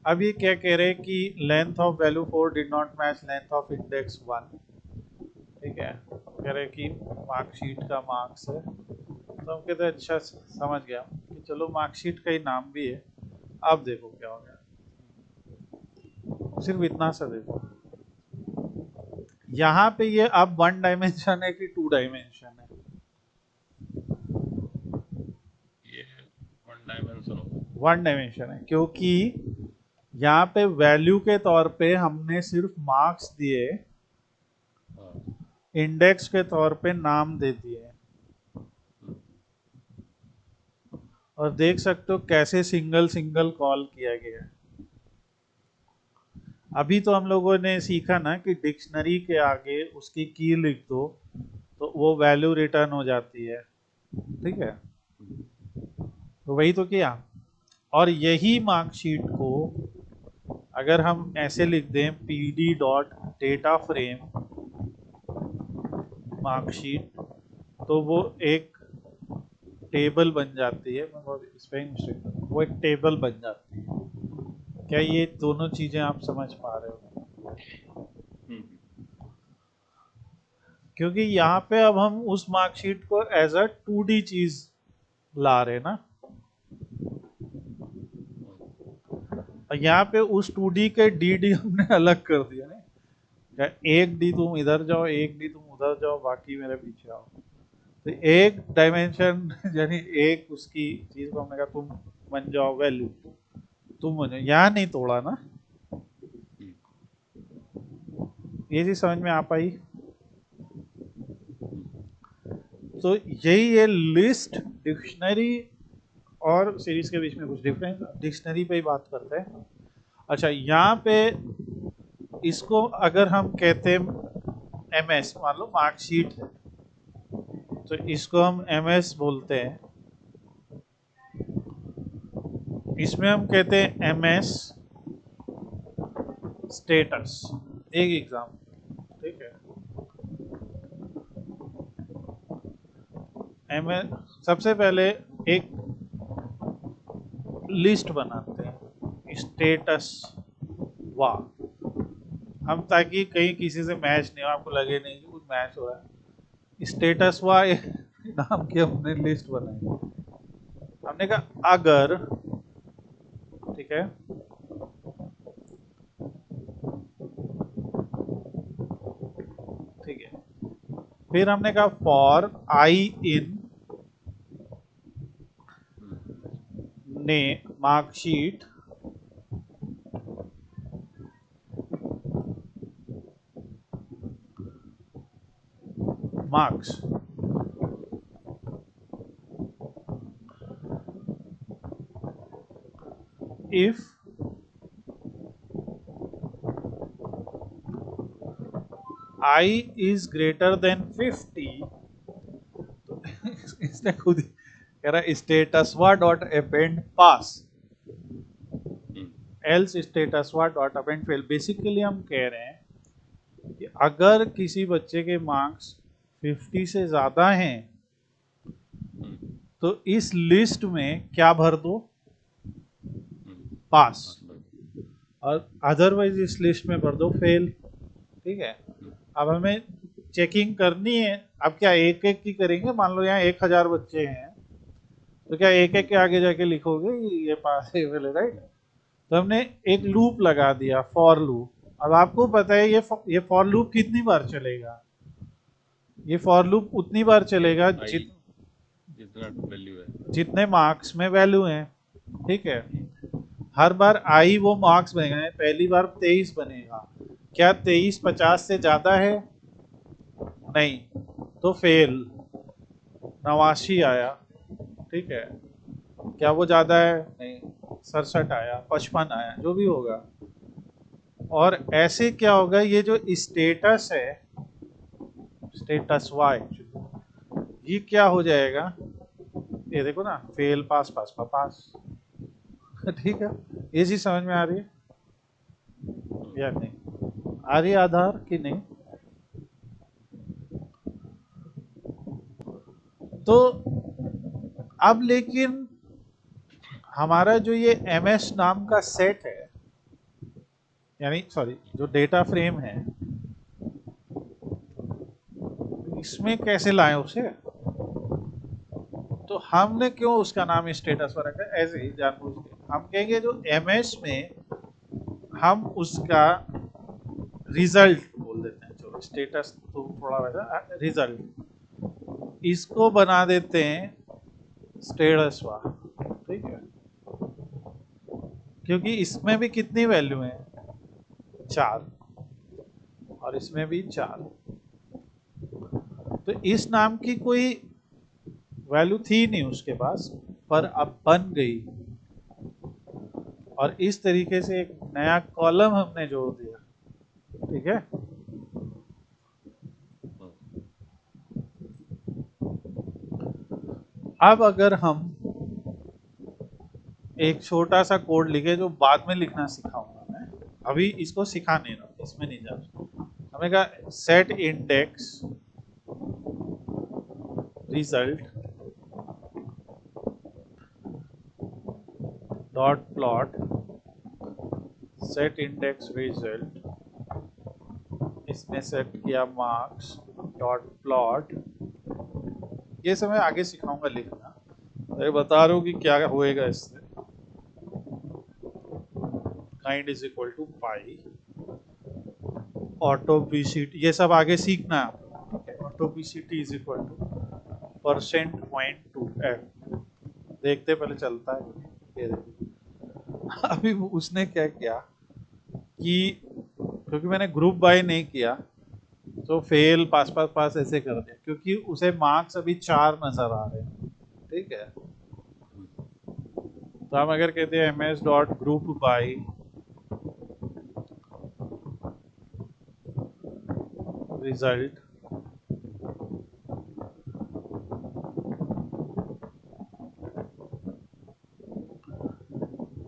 अब ये क्या कह रहे हैं कि length of value 4 did not match length of index 1, ठीक है। कह रहे हैं कि मार्कशीट का मार्क्स है, तो हम कहते हैं अच्छा समझ गया कि चलो मार्कशीट का ही नाम भी है। अब देखो क्या हो गया, सिर्फ इतना सा देखो, यहाँ पे ये अब 1 डायमेंशन है कि 2 डायमेंशन है? ये 1 डायमेंशन होगा। 1 डायमेंशन है, क्योंकि यहाँ पे वैल्यू के तौर पे हमने सिर्फ मार्क्स दिए, हाँ इंडेक्स के तौर पे नाम दे दिए, और देख सकते हो कैसे सिंगल सिंगल कॉल किया गया है। अभी तो हम लोगों ने सीखा ना कि डिक्शनरी के आगे उसकी की लिख दो तो वो वैल्यू रिटर्न हो जाती है, ठीक है। तो वही तो किया, और यही मार्कशीट को अगर हम ऐसे लिख दें pd dot data frame marksheet, तो वो एक टेबल बन जाती है। मैं बहुत स्पेलिंग मिस्टेक कर रहा हूं, वो एक टेबल बन जाती है। क्या ये दोनों चीजें आप समझ पा रहे हो? क्योंकि यहाँ पे अब हम उस मार्कशीट को एज अ 2D चीज ला रहे हैं ना, और यहाँ पे उस 2D के डी हमने अलग कर दिया ना, एक डी तुम इधर जाओ, एक डी तुम उधर जाओ, बाकी मेरे पीछे आओ। तो एक डायमेंशन यानी एक उसकी चीज को हमने कहा तुम बन जाओ वैल्यू, तुम बन जाओ, यहाँ नहीं तोड़ा ना। ये चीज समझ में आ पाई? तो यही है लिस्ट, डिक्शनरी और सीरीज के बीच में कुछ डिफरेंस, डिक्शनरी पे ही बात करते हैं। अच्छा, यहाँ पे इसको अगर हम कहते हैं एमएस, मान लो मार्कशीट है, तो इसको हम एमएस बोलते हैं। इसमें हम कहते हैं एमएस स्टेटस, एक एग्जाम, ठीक है। एमएस सबसे पहले एक लिस्ट बनाते हैं स्टेटस वा, हम ताकि कहीं किसी से मैच नहीं हो, आपको लगे नहीं कि कुछ मैच हो रहा है। स्टेटस वा नाम की हमने लिस्ट बनाई, हमने कहा अगर, ठीक है, ठीक है, फिर हमने कहा फॉर आई इन ने marksheet marks, if I is greater than 50, तो इसने खुद ही कह रहा स्टेटस वा डॉट अपेंड पास, एल्स स्टेटस वा डॉट अपेंड फेल। बेसिकली हम कह रहे हैं कि अगर किसी बच्चे के मार्क्स 50 से ज्यादा हैं तो इस लिस्ट में क्या भर दो, पास, और अदरवाइज इस लिस्ट में भर दो फेल, ठीक है। अब हमें चेकिंग करनी है, अब क्या एक एक की करेंगे, मान लो यहाँ 1000 बच्चे हैं तो क्या एक एक के आगे जाके लिखोगे ये पास है वाले, राइट? तो हमने एक लूप लगा दिया, फॉर लूप। अब आपको पता है ये फॉर लूप कितनी बार चलेगा? ये फॉर लूप उतनी बार चलेगा आई जितना वैल्यू है। जितने मार्क्स में वैल्यू है, ठीक है? हर बार आई वो मार्क्स बनेगा, पहली बार 23 बनेगा। क्या 23 50 से ज्यादा है? नहीं, तो फेल। 89 आया, ठीक है? क्या वो ज्यादा है? नहीं। 67 आया, 55 आया, जो भी होगा। और ऐसे क्या होगा, ये जो स्टेटस है, स्टेटस वाई, ये क्या हो जाएगा? ये देखो ना, फेल पास पास पास। ठीक है, ये चीज समझ में आ रही है या नहीं? आ रही है आधार कि नहीं? तो अब लेकिन हमारा जो ये ms नाम का सेट है, यानी सॉरी जो डेटा फ्रेम है, इसमें कैसे लाएं उसे? तो हमने क्यों उसका नाम स्टेटस पर रखा है? ऐसे ही जानबूझ के हम कहेंगे जो ms में हम उसका रिजल्ट बोल देते हैं। चलो स्टेटस तो थोड़ा वैसा, रिजल्ट इसको बना देते हैं स्टेटस वा, ठीक है? क्योंकि इसमें भी कितनी वैल्यू है? 4, और इसमें भी 4। तो इस नाम की कोई वैल्यू थी नहीं उसके पास, पर अब बन गई। और इस तरीके से एक नया कॉलम हमने जोड़ दिया, ठीक है? अब अगर हम एक छोटा सा कोड लिखे, जो बाद में लिखना सिखाऊंगा मैं, अभी इसको सिखा नहीं रहा, इसमें नहीं जा रहा। हमें कहा set index result dot plot set index result, इसमें सेट किया मार्क्स डॉट प्लॉट। ये सब मैं आगे सिखाऊंगा लिखना, अरे बता रहा हूँ कि क्या होएगा इससे। Kind is equal to pie auto PCT, ये सब आगे सीखना है। Auto PCT is equal to %.2f। देखते पहले चलता है ये देखो। अभी उसने क्या किया कि क्योंकि मैंने ग्रुप बाय नहीं किया, तो फेल पास पास पास ऐसे कर दिया, क्योंकि उसे मार्क्स अभी 4 नजर आ रहे हैं, ठीक है? तो हम अगर कहते हैं ms.group_by रिजल्ट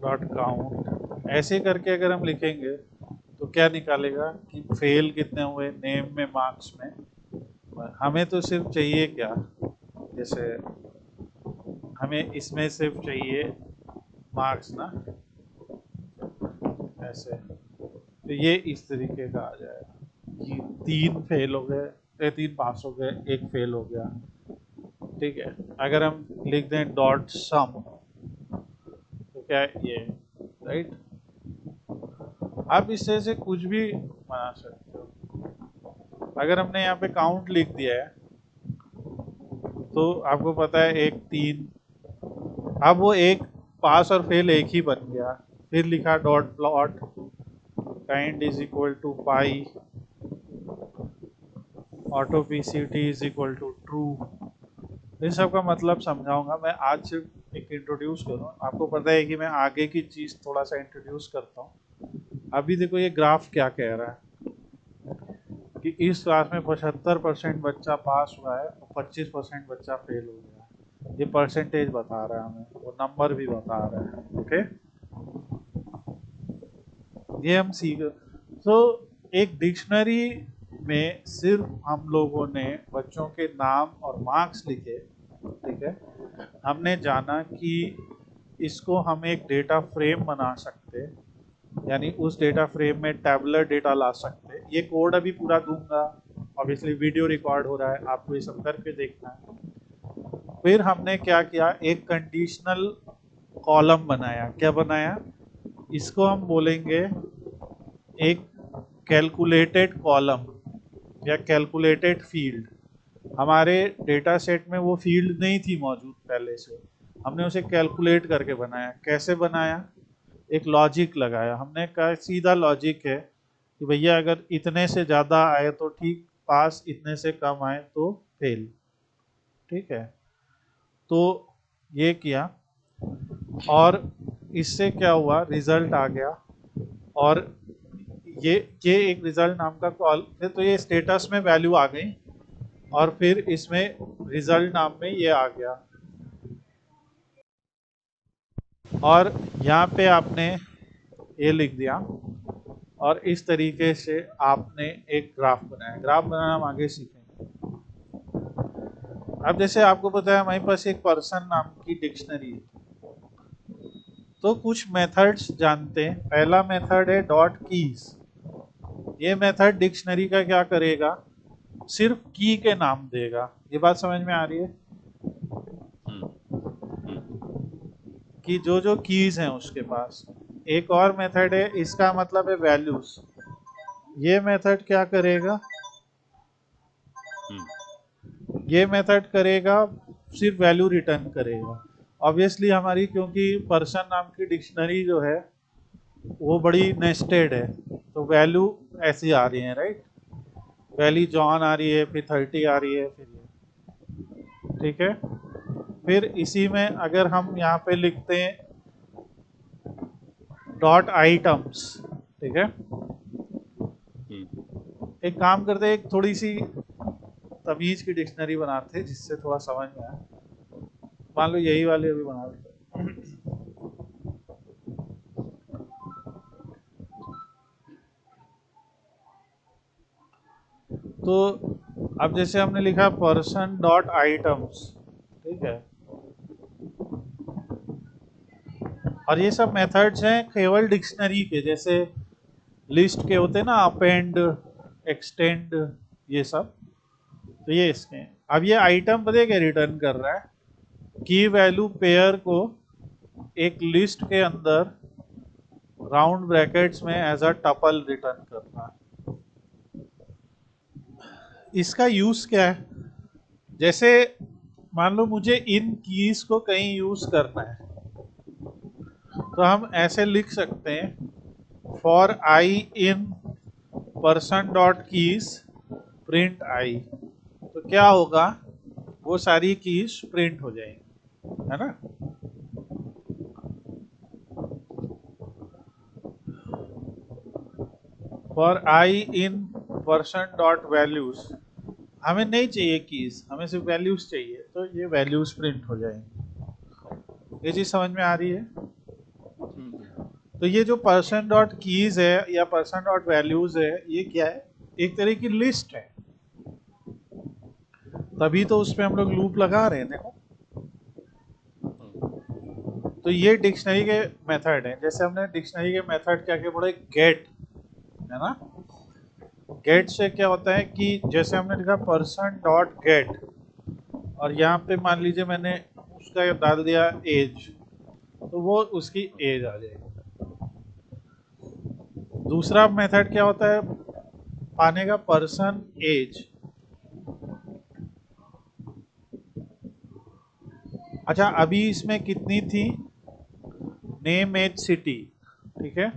डॉट काउंट, ऐसे करके अगर हम लिखेंगे तो क्या निकालेगा कि फेल कितने हुए नेम में, मार्क्स में। हमें तो सिर्फ चाहिए क्या, जैसे हमें इसमें सिर्फ चाहिए मार्क्स ना, ऐसे। तो ये इस तरीके का आ जाएगा कि 3 फेल हो गए, 3 पास हो गए, 1 फेल हो गया, ठीक है? अगर हम लिख दें डॉट सम, तो क्या है ये, राइट? आप इस तरह से कुछ भी बना सकते हो। अगर हमने यहाँ पे काउंट लिख दिया है, तो आपको पता है 1 3, अब वो एक पास और फेल एक ही बन गया। फिर लिखा dot plot kind is equal to pie auto PCT is equal to true. इन सब का मतलब समझाऊंगा मैं, आज सिर्फ एक इंट्रोड्यूस करूँ। आपको पता है कि मैं आगे की चीज़ थोड़ा सा इंट्रोड्यूस करता हूँ। अभी देखो ये ग्राफ क्या कह रहा है कि इस क्लास में 75% बच्चा पास हुआ है और 25% बच्चा फेल हो गया है। ये परसेंटेज बता रहा है हमें, वो नंबर भी बता रहा है, ओके? ये हम सीख, तो एक डिक्शनरी में सिर्फ हम लोगों ने बच्चों के नाम और मार्क्स लिखे, ठीक है? हमने जाना कि इसको हम एक डेटा फ्रेम बना सकते, यानी उस डेटा फ्रेम में टैबुलर डेटा ला सकते। ये कोड अभी पूरा दूंगा, ऑब्वियसली वीडियो रिकॉर्ड हो रहा है, आपको ये सब करके देखना है। फिर हमने क्या किया, एक कंडीशनल कॉलम बनाया। क्या बनाया, इसको हम बोलेंगे एक कैलकुलेटेड कॉलम या कैलकुलेटेड फील्ड। हमारे डेटा सेट में वो फील्ड नहीं थी मौजूद पहले से, हमने उसे कैलकुलेट करके बनाया। कैसे बनाया, एक लॉजिक लगाया। हमने कहा सीधा लॉजिक है कि भैया अगर इतने से ज़्यादा आए तो ठीक पास, इतने से कम आए तो फेल। ठीक है, तो ये किया और इससे क्या हुआ, रिजल्ट आ गया। और ये एक रिजल्ट नाम का कॉल, तो ये स्टेटस में वैल्यू आ गई और फिर इसमें रिजल्ट नाम में ये आ गया। और यहाँ पे आपने ये लिख दिया और इस तरीके से आपने एक ग्राफ बनाया। ग्राफ बनाना हम आगे सीखेंगे। अब जैसे आपको पता है हमारे पास एक पर्सन नाम की डिक्शनरी है, तो कुछ मेथड्स जानते हैं। पहला मेथड है डॉट कीज। ये मेथड डिक्शनरी का क्या करेगा, सिर्फ की के नाम देगा। ये बात समझ में आ रही है कि जो जो कीज हैं उसके पास। एक और मेथड है, इसका मतलब है वैल्यूज। ये मेथड क्या करेगा, ये मेथड करेगा सिर्फ वैल्यू रिटर्न करेगा। ऑब्वियसली हमारी, क्योंकि पर्सन नाम की डिक्शनरी जो है वो बड़ी नेस्टेड है, तो वैल्यू ऐसी आ रही है, राइट। पहली जॉन आ रही है, फिर 30 आ रही है, फिर ये। ठीक है, फिर इसी में अगर हम यहाँ पे लिखते हैं डॉट आइटम्स, ठीक है, एक काम करते हैं, एक थोड़ी सी तमीज की डिक्शनरी बनाते हैं जिससे थोड़ा समझ में आए। मान लो यही वाली अभी बना लेते हैं। तो अब जैसे हमने लिखा पर्सन डॉट आइटम्स, ठीक है, और ये सब मेथड्स हैं केवल डिक्शनरी के, जैसे लिस्ट के होते हैं ना, अपेंड, एक्सटेंड, ये सब। तो ये इसके हैं। अब ये आइटम पता है क्या रिटर्न कर रहा है, की वैल्यू पेयर को एक लिस्ट के अंदर राउंड ब्रैकेट्स में एज अ टपल रिटर्न करना है। इसका यूज क्या है, जैसे मान लो मुझे इन कीज को कहीं यूज करना है, तो हम ऐसे लिख सकते हैं for I in person dot keys print I. तो क्या होगा, वो सारी कीज प्रिंट हो जाएंगी, है ना। For I in person dot values, हमें नहीं चाहिए कीज, हमें सिर्फ वैल्यूज चाहिए, तो ये वैल्यूज प्रिंट हो जाएंगी। ये चीज समझ में आ रही है। तो ये जो पर्सन डॉट कीज है या पर्सन डॉट वैल्यूज है, ये क्या है, एक तरह की लिस्ट है। तभी तो उस पे हम लोग लूप लगा रहे हैं, देखो। तो ये डिक्शनरी के मेथड है। जैसे हमने डिक्शनरी के मेथड क्या क्या पढ़े, गेट, है ना। गेट से क्या होता है कि जैसे हमने लिखा पर्सन डॉट गेट, और यहाँ पे मान लीजिए मैंने उसका डाल दिया एज, तो वो उसकी एज आ जाएगी। दूसरा मेथड क्या होता है पाने का, पर्सन एज। अच्छा, अभी इसमें कितनी थी, नेम एज सिटी, ठीक है,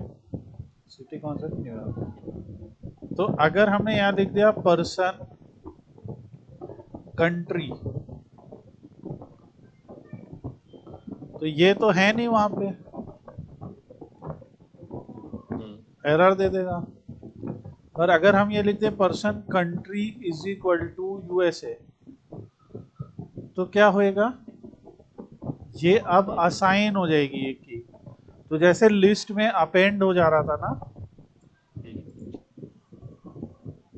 सिटी कौन सा नहीं रहा। तो अगर हमने यहाँ लिख दिया पर्सन कंट्री, तो ये तो है नहीं वहां पे, एरर दे देगा। और अगर हम ये लिखते हैं person country is equal to USA, तो क्या होएगा, ये अब असाइन हो जाएगी एक की। तो जैसे लिस्ट में अपेंड हो जा रहा था ना,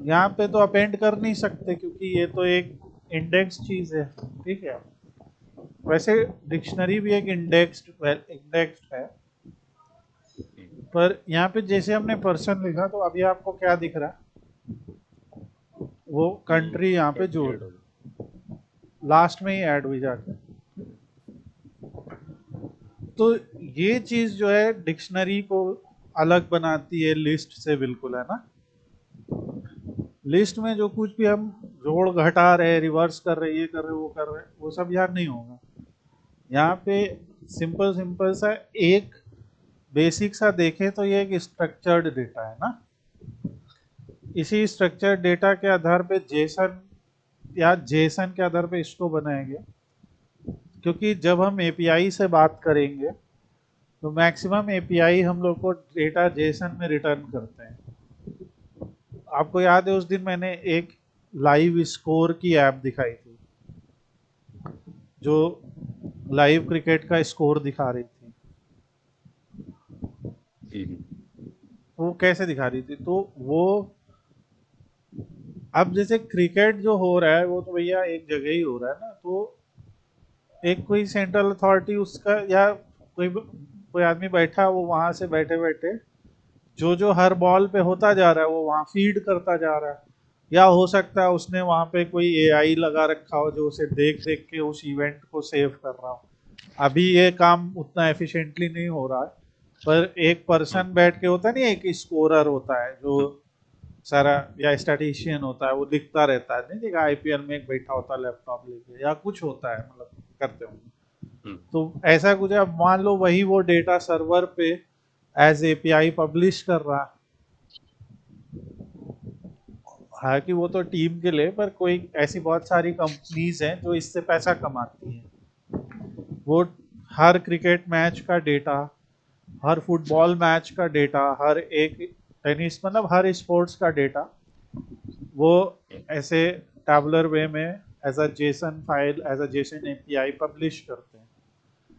यहाँ पे तो अपेंड कर नहीं सकते क्योंकि ये तो एक इंडेक्स चीज है, ठीक है। वैसे डिक्शनरी भी एक इंडेक्स्ड है, पर यहाँ पे जैसे हमने पर्सन लिखा, तो अभी आपको क्या दिख रहा है, वो कंट्री यहाँ पे जोड़, लास्ट में ही ऐड हुई जाके। तो ये चीज जो है डिक्शनरी को अलग बनाती है लिस्ट से, बिल्कुल, है ना। लिस्ट में जो कुछ भी हम जोड़ घटा रहे, रिवर्स कर रहे, ये कर रहे, वो कर रहे, वो सब यार नहीं होगा। यहाँ पे सिंपल सिंपल सा एक बेसिक सा देखें तो ये एक स्ट्रक्चर्ड डेटा है ना। इसी स्ट्रक्चर्ड डेटा के आधार पे जेसन या जेसन के आधार पे इसको बनाएंगे, क्योंकि जब हम एपीआई से बात करेंगे तो मैक्सिमम एपीआई हम लोग को डेटा जेसन में रिटर्न करते हैं। आपको याद है उस दिन मैंने एक लाइव स्कोर की ऐप दिखाई थी जो लाइव क्रिकेट का स्कोर दिखा रही थी। वो कैसे दिखा रही थी, तो वो अब जैसे क्रिकेट जो हो रहा है वो तो भैया एक जगह ही हो रहा है ना, तो एक कोई सेंट्रल अथॉरिटी उसका या कोई आदमी बैठा, वो वहां से बैठे बैठे जो जो हर बॉल पे होता जा रहा है वो वहां फीड करता जा रहा है। या हो सकता है उसने वहां पे कोई एआई लगा रखा हो जो उसे देख देख के उस इवेंट को सेव कर रहा हो। अभी ये काम उतना एफिशिएंटली नहीं हो रहा है, पर एक पर्सन बैठ के, होता नहीं, एक स्कोरर होता है जो सारा, या स्टैटिस्टिशियन होता है, वो लिखता रहता है, नहीं देखा आईपीएल में एक बैठा होता है लैपटॉप लेके, या कुछ होता है, मतलब करते होंगे। तो ऐसा कुछ, अब मान लो वही वो डेटा सर्वर पे एज एपीआई पब्लिश कर रहा है। हालांकि वो तो टीम के लिए, पर कोई ऐसी बहुत सारी कंपनीज हैं जो इससे पैसा कमाती हैं। वो हर क्रिकेट मैच का डेटा, हर फुटबॉल मैच का डेटा, हर एक टेनिस, मतलब हर स्पोर्ट्स का डेटा वो ऐसे टैबुलर वे में as a JSON file, as a JSON API publish करते हैं।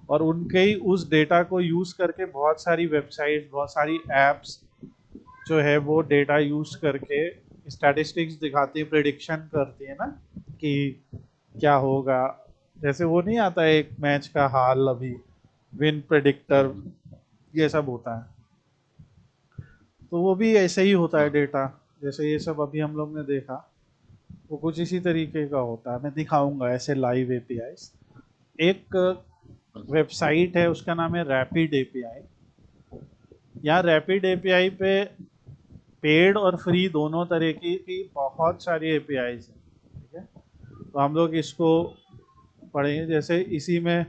और उनके ही उस डेटा को यूज करके बहुत सारी वेबसाइट, बहुत सारी एप्स जो है वो डेटा यूज करके स्टैटिस्टिक्स दिखाती है, प्रेडिक्शन करती है ना कि क्या होगा। जैसे वो नहीं आता है एक मैच का हाल, अभी विन प्रेडिक्टर, ये सब होता है। तो वो भी ऐसे ही होता है डेटा, जैसे ये सब अभी हम लोग ने देखा, वो कुछ इसी तरीके का होता है। मैं दिखाऊंगा ऐसे लाइव एपीआईज। एक वेबसाइट है उसका नाम है रैपिड एपीआई। यहाँ रैपिड एपीआई पे पेड और फ्री दोनों तरह की बहुत सारी एपीआईज हैं, ठीक है। तो हम लोग इसको पढ़ेंगे। जैसे इसी में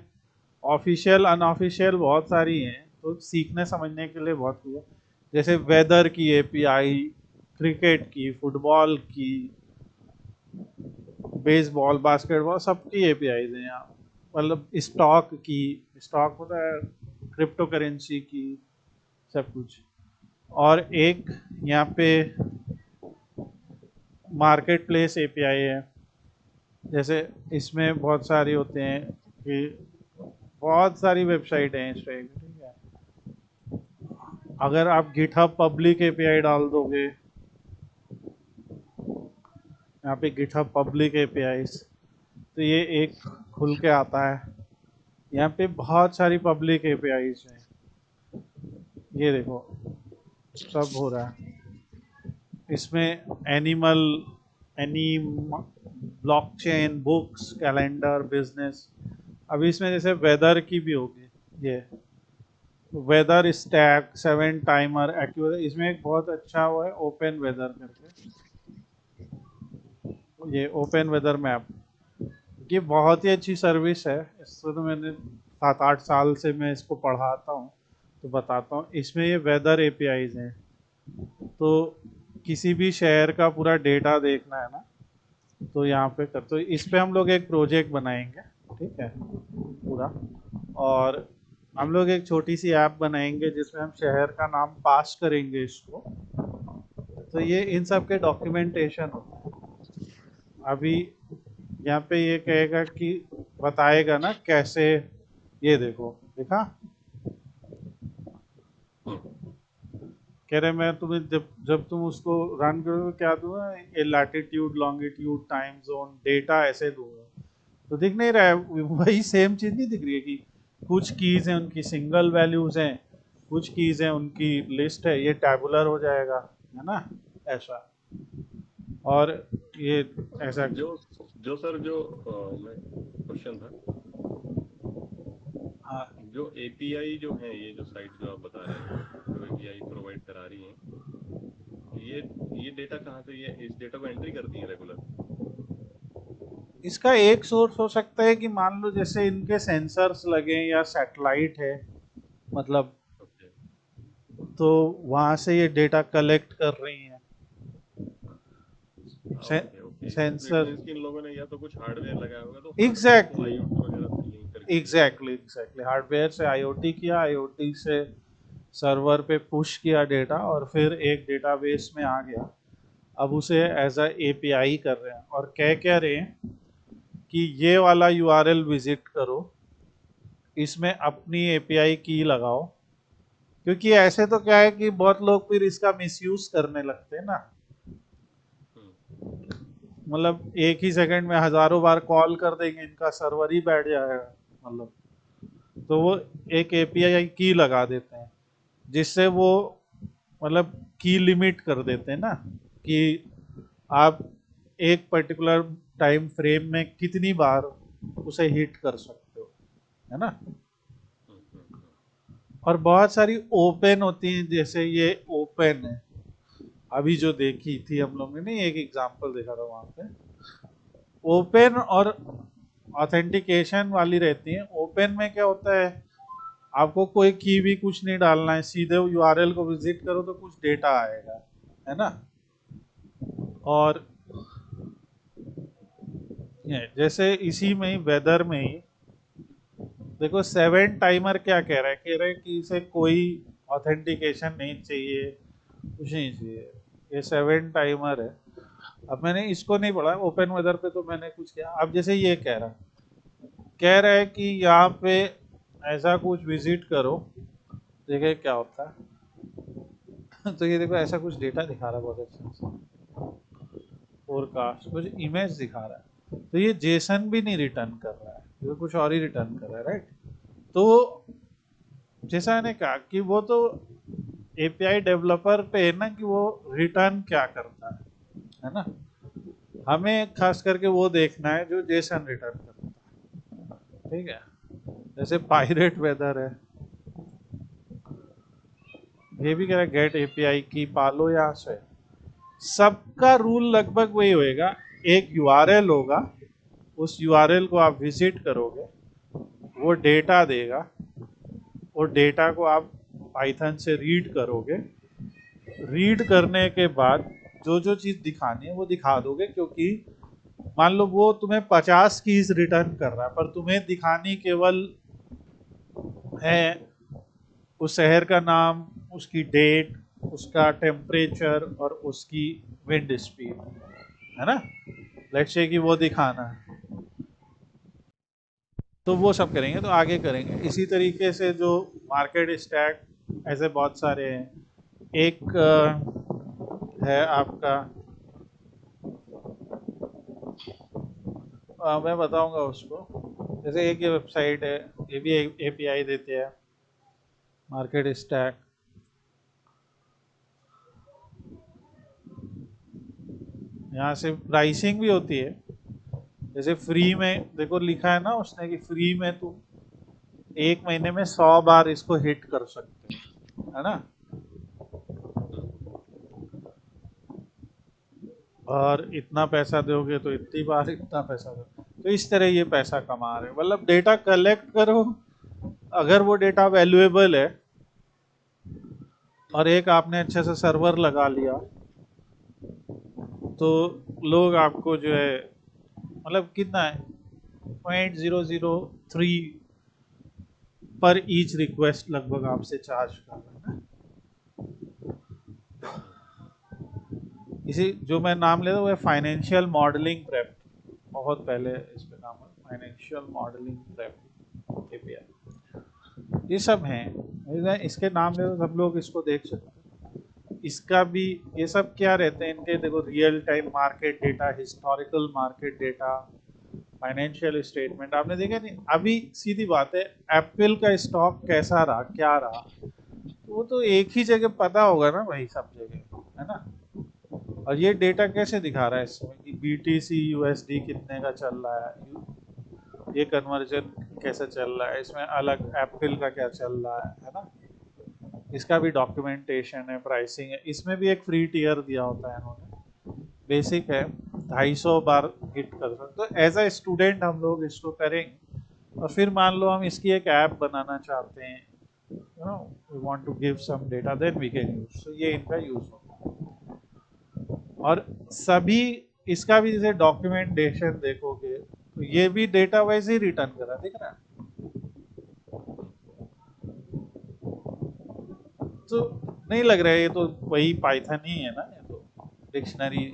ऑफिशियल अनऑफिशियल बहुत सारी हैं, तो सीखने समझने के लिए बहुत कुछ है। जैसे वेदर की एपीआई, क्रिकेट की, फुटबॉल की, बेसबॉल, बास्केटबॉल, सबकी एपीआईज हैं यहाँ। मतलब स्टॉक की, स्टॉक होता है क्रिप्टो करेंसी की, सब कुछ। और एक यहाँ पे मार्केट प्लेस एपीआई है। जैसे इसमें बहुत सारी होते हैं कि बहुत सारी वेबसाइट हैं इस टाइप, ठीक है। अगर आप गिटहब पब्लिक एपीआई डाल दोगे, यहाँ पे गिटहब पब्लिक एपीआईज, तो ये एक खुल के आता है। यहाँ पे बहुत सारी पब्लिक एपीआईज हैं, ये देखो सब हो रहा है इसमें। Animal, any, blockchain, books, calendar, business. अभी इसमें जैसे वेदर की भी होगी, ये वेदर स्टैक, 7 टाइमर, एक्यूरेट। इसमें एक बहुत अच्छा वो है ओपन वेदर करके, ये ओपन वेदर मैप। ये बहुत ही अच्छी सर्विस है। इससे तो मैंने 7-8 साल से मैं इसको पढ़ाता हूँ, तो बताता हूँ। इसमें ये वेदर एपीआईज हैं, तो किसी भी शहर का पूरा डेटा देखना है ना, तो यहाँ पे कर, तो इस पे हम लोग एक प्रोजेक्ट बनाएंगे, ठीक है, पूरा। और हम लोग एक छोटी सी ऐप बनाएंगे जिसमें हम शहर का नाम पास करेंगे इसको। तो ये इन सब के डॉक्यूमेंटेशन होता है। अभी यहाँ पे ये कहेगा कि बताएगा ना कैसे, ये देखो, देखा, कह रहे मैं तुम्हें जब जब तुम उसको रन करोगे क्या दूंगा, ये latitude, longitude, time zone, data ऐसे दूंगा। तो दिख नहीं रहा है, वही सेम चीज नहीं दिख रही है कि कुछ कीज हैं उनकी सिंगल वैल्यूज हैं, कुछ कीज हैं उनकी लिस्ट है, ये टैबुलर हो जाएगा, है ना, ऐसा। और ये ऐसा जो जो सर जो मैं क्वेश्चन था, हाँ, जो एपीआई जो है, ये जो साइट जो आप बता रहे हैं, जो एपीआई प्रोवाइड करा रही हैं, ये ये डेटा कहाँ से, ये इस डेटा को एंट्री करती हैं रेगुलर? इसका एक सोर्स हो सकता है कि मान लो जैसे इनके सेंसर्स लगे या सैटेलाइट है, मतलब ओके। तो वहां से ये डेटा कलेक्ट कर रही हैं। से, okay okay, it sensor, means कि इन लोगों ने या तो कुछ हार्डवेयर लगाया होगा, तो हार्डवेयर को एग्जैक्टली आईओटी वगैरह से लिंक करके किया होगा। एग्जैक्टली एग्जैक्टली हार्डवेयर से आईओटी किया, आईओटी से सर्वर पे पुश किया डेटा, और फिर एक डेटाबेस में आ गया। अब उसे एज अ एपीआई कर रहे हैं और कह रहे हैं कि ये वाला यूआरएल विजिट करो, इसमें अपनी एपीआई की लगाओ। क्योंकि ऐसे तो क्या है कि बहुत लोग फिर इसका मिसयूज करने लगते हैं ना, हम्म। मतलब एक ही सेकंड में हजारों बार कॉल कर देंगे, इनका सर्वर ही बैठ जाएगा, मतलब तो वो एक एपीआई की लगा देते हैं, जिससे वो मतलब की लिमिट कर देते हैं ना, कि आप एक पर्टिकुलर टाइम फ्रेम में कितनी बार उसे हिट कर सकते हो, है ना। हम्म। और बहुत सारी ओपन होती हैं, जैसे ये ओपन है, अभी जो देखी थी हम लोग ने, नहीं एक एग्जांपल देखा था वहां पे, ओपन और ऑथेंटिकेशन वाली रहती है। ओपन में क्या होता है, आपको कोई की भी कुछ नहीं डालना है, सीधे यूआरएल को विजिट करो तो कुछ डेटा आएगा, है ना। और जैसे इसी में ही वेदर में ही देखो, 7 टाइमर क्या कह रहा है, कह रहा है कि इसे कोई ऑथेंटिकेशन नहीं चाहिए, कुछ नहीं चाहिए, ये 7 टाइमर है। अब मैंने इसको नहीं पढ़ा ओपन वेदर पे, तो मैंने कुछ किया। अब जैसे ये कह रहा है कि यहाँ पे ऐसा कुछ विजिट करो, देखे क्या होता है। तो ये देखो ऐसा कुछ डेटा दिखा रहा है बहुत अच्छा से, फोरकास्ट कुछ इमेज दिखा रहा है, तो ये जेसन भी नहीं रिटर्न कर रहा है, ये कुछ और ही रिटर्न कर रहा है, राइट। तो जैसा मैंने कहा कि वो तो एपीआई डेवलपर पे है ना, कि वो रिटर्न क्या करता है ना। हमें खास करके वो देखना है जो जेसन रिटर्न करता है, ठीक है। जैसे पायरेट वेदर है, ये भी कह रहा है गेट एपीआई की पालो यहाँ से। सबका रूल लगभग वही होएगा, एक यूआरएल होगा, उस यूआरएल को आप विजिट करोगे, वो डेटा देगा, वो डेटा को आप पाइथन से रीड करोगे, रीड करने के बाद जो जो चीज दिखानी है वो दिखा दोगे। क्योंकि मान लो वो तुम्हें 50 कीज रिटर्न कर रहा है, पर तुम्हें दिखानी केवल है उस शहर का नाम, उसकी डेट, उसका टेम्परेचर और उसकी विंड स्पीड, है ना। लेट्स से कि वो दिखाना है, तो वो सब करेंगे, तो आगे करेंगे इसी तरीके से। जो मार्केट स्टैक, ऐसे बहुत सारे हैं। एक है आपका, मैं बताऊंगा उसको। जैसे एक ये वेबसाइट है, ये भी एपीआई देते हैं, मार्केट स्टैक। यहाँ से प्राइसिंग भी होती है। जैसे फ्री में देखो लिखा है ना उसने, कि फ्री में तुम 1 महीने में 100 बार इसको हिट कर सकते हो, है ना। और इतना पैसा दोगे तो इतनी बार इतना पैसा दो, तो इस तरह ये पैसा कमा रहे हैं। मतलब डेटा कलेक्ट करो, अगर वो डेटा वैल्यूएबल है, और एक आपने अच्छे से सर्वर लगा लिया, तो लोग आपको जो है, मतलब कितना है, 0.003 पर ईच रिक्वेस्ट लगभग आपसे चार्ज कर रहे हैं ना। इसी जो मैं नाम ले रहा हूँ वो है फाइनेंशियल मॉडलिंग प्रेप, बहुत पहले इस पे काम है, फाइनेंशियल मॉडलिंग प्रेप एपीआई। ये सब हैं, इसके नाम ले तो सब लोग इसको देख सकते हैं। इसका भी ये सब क्या रहते हैं इनके, देखो real time market data, historical market data, financial statement. आपने देखा नहीं, अभी सीधी बात है, एप्पल का स्टॉक कैसा रहा, क्या रहा, तो वो तो एक ही जगह पता होगा ना भाई, सब जगह, है ना। और ये डेटा कैसे दिखा रहा है इसमें कि BTC USD कितने का चल रहा है, ये कन्वर्जन कैसे चल रहा है, इसमें अलग एप्पल का क्या चल रहा है ना, इसका भी डॉक्यूमेंटेशन है, प्राइसिंग है। इसमें भी एक फ्री टियर दिया होता है इन्होंने, बेसिक है, 250 बार हिट कर सकते। तो एज अ स्टूडेंट हम लोग इसको करेंगे और फिर मान लो हम इसकी एक ऐप बनाना चाहते हैं, we want to give some data, then we can use. तो ये इनका यूज होगा। और सभी इसका भी जैसे डॉक्यूमेंटेशन देखोगे तो ये भी डेटा वैसे ही रिटर्न कर रहा है, दिख रहा है। तो नहीं लग रहा है ये तो वही पाइथन ही है ना, ये तो डिक्शनरी।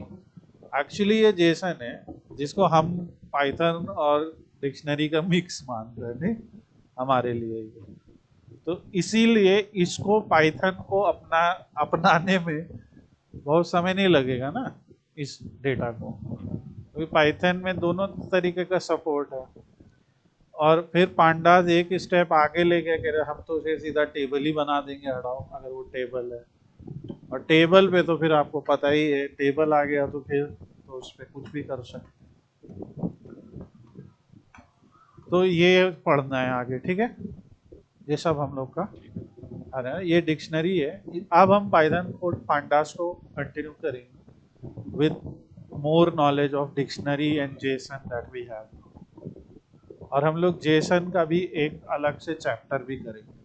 एक्चुअली ये जेसन है जिसको हम पाइथन और डिक्शनरी का मिक्स मान रहे थे हमारे लिए ये। तो इसीलिए इसको पाइथन को अपनाने में बहुत समय नहीं लगेगा ना इस डेटा को, क्योंकि पाइथन में दोनों तरीके का सपोर्ट है। और फिर पांडास एक स्टेप आगे ले गया, कह रहे हम तो उसे सीधा टेबल ही बना देंगे, हटाओ अगर वो टेबल है। और टेबल पे तो फिर आपको पता ही है, टेबल आ गया तो फिर तो उस पर कुछ भी कर सकते। तो ये पढ़ना है आगे, ठीक है, ये सब हम लोग का अरे ये डिक्शनरी है। अब हम पाइथन और पांडास को कंटिन्यू करेंगे with more knowledge of dictionary and JSON that we have. और हम लोग जेसन का भी एक अलग से चैप्टर भी करेंगे।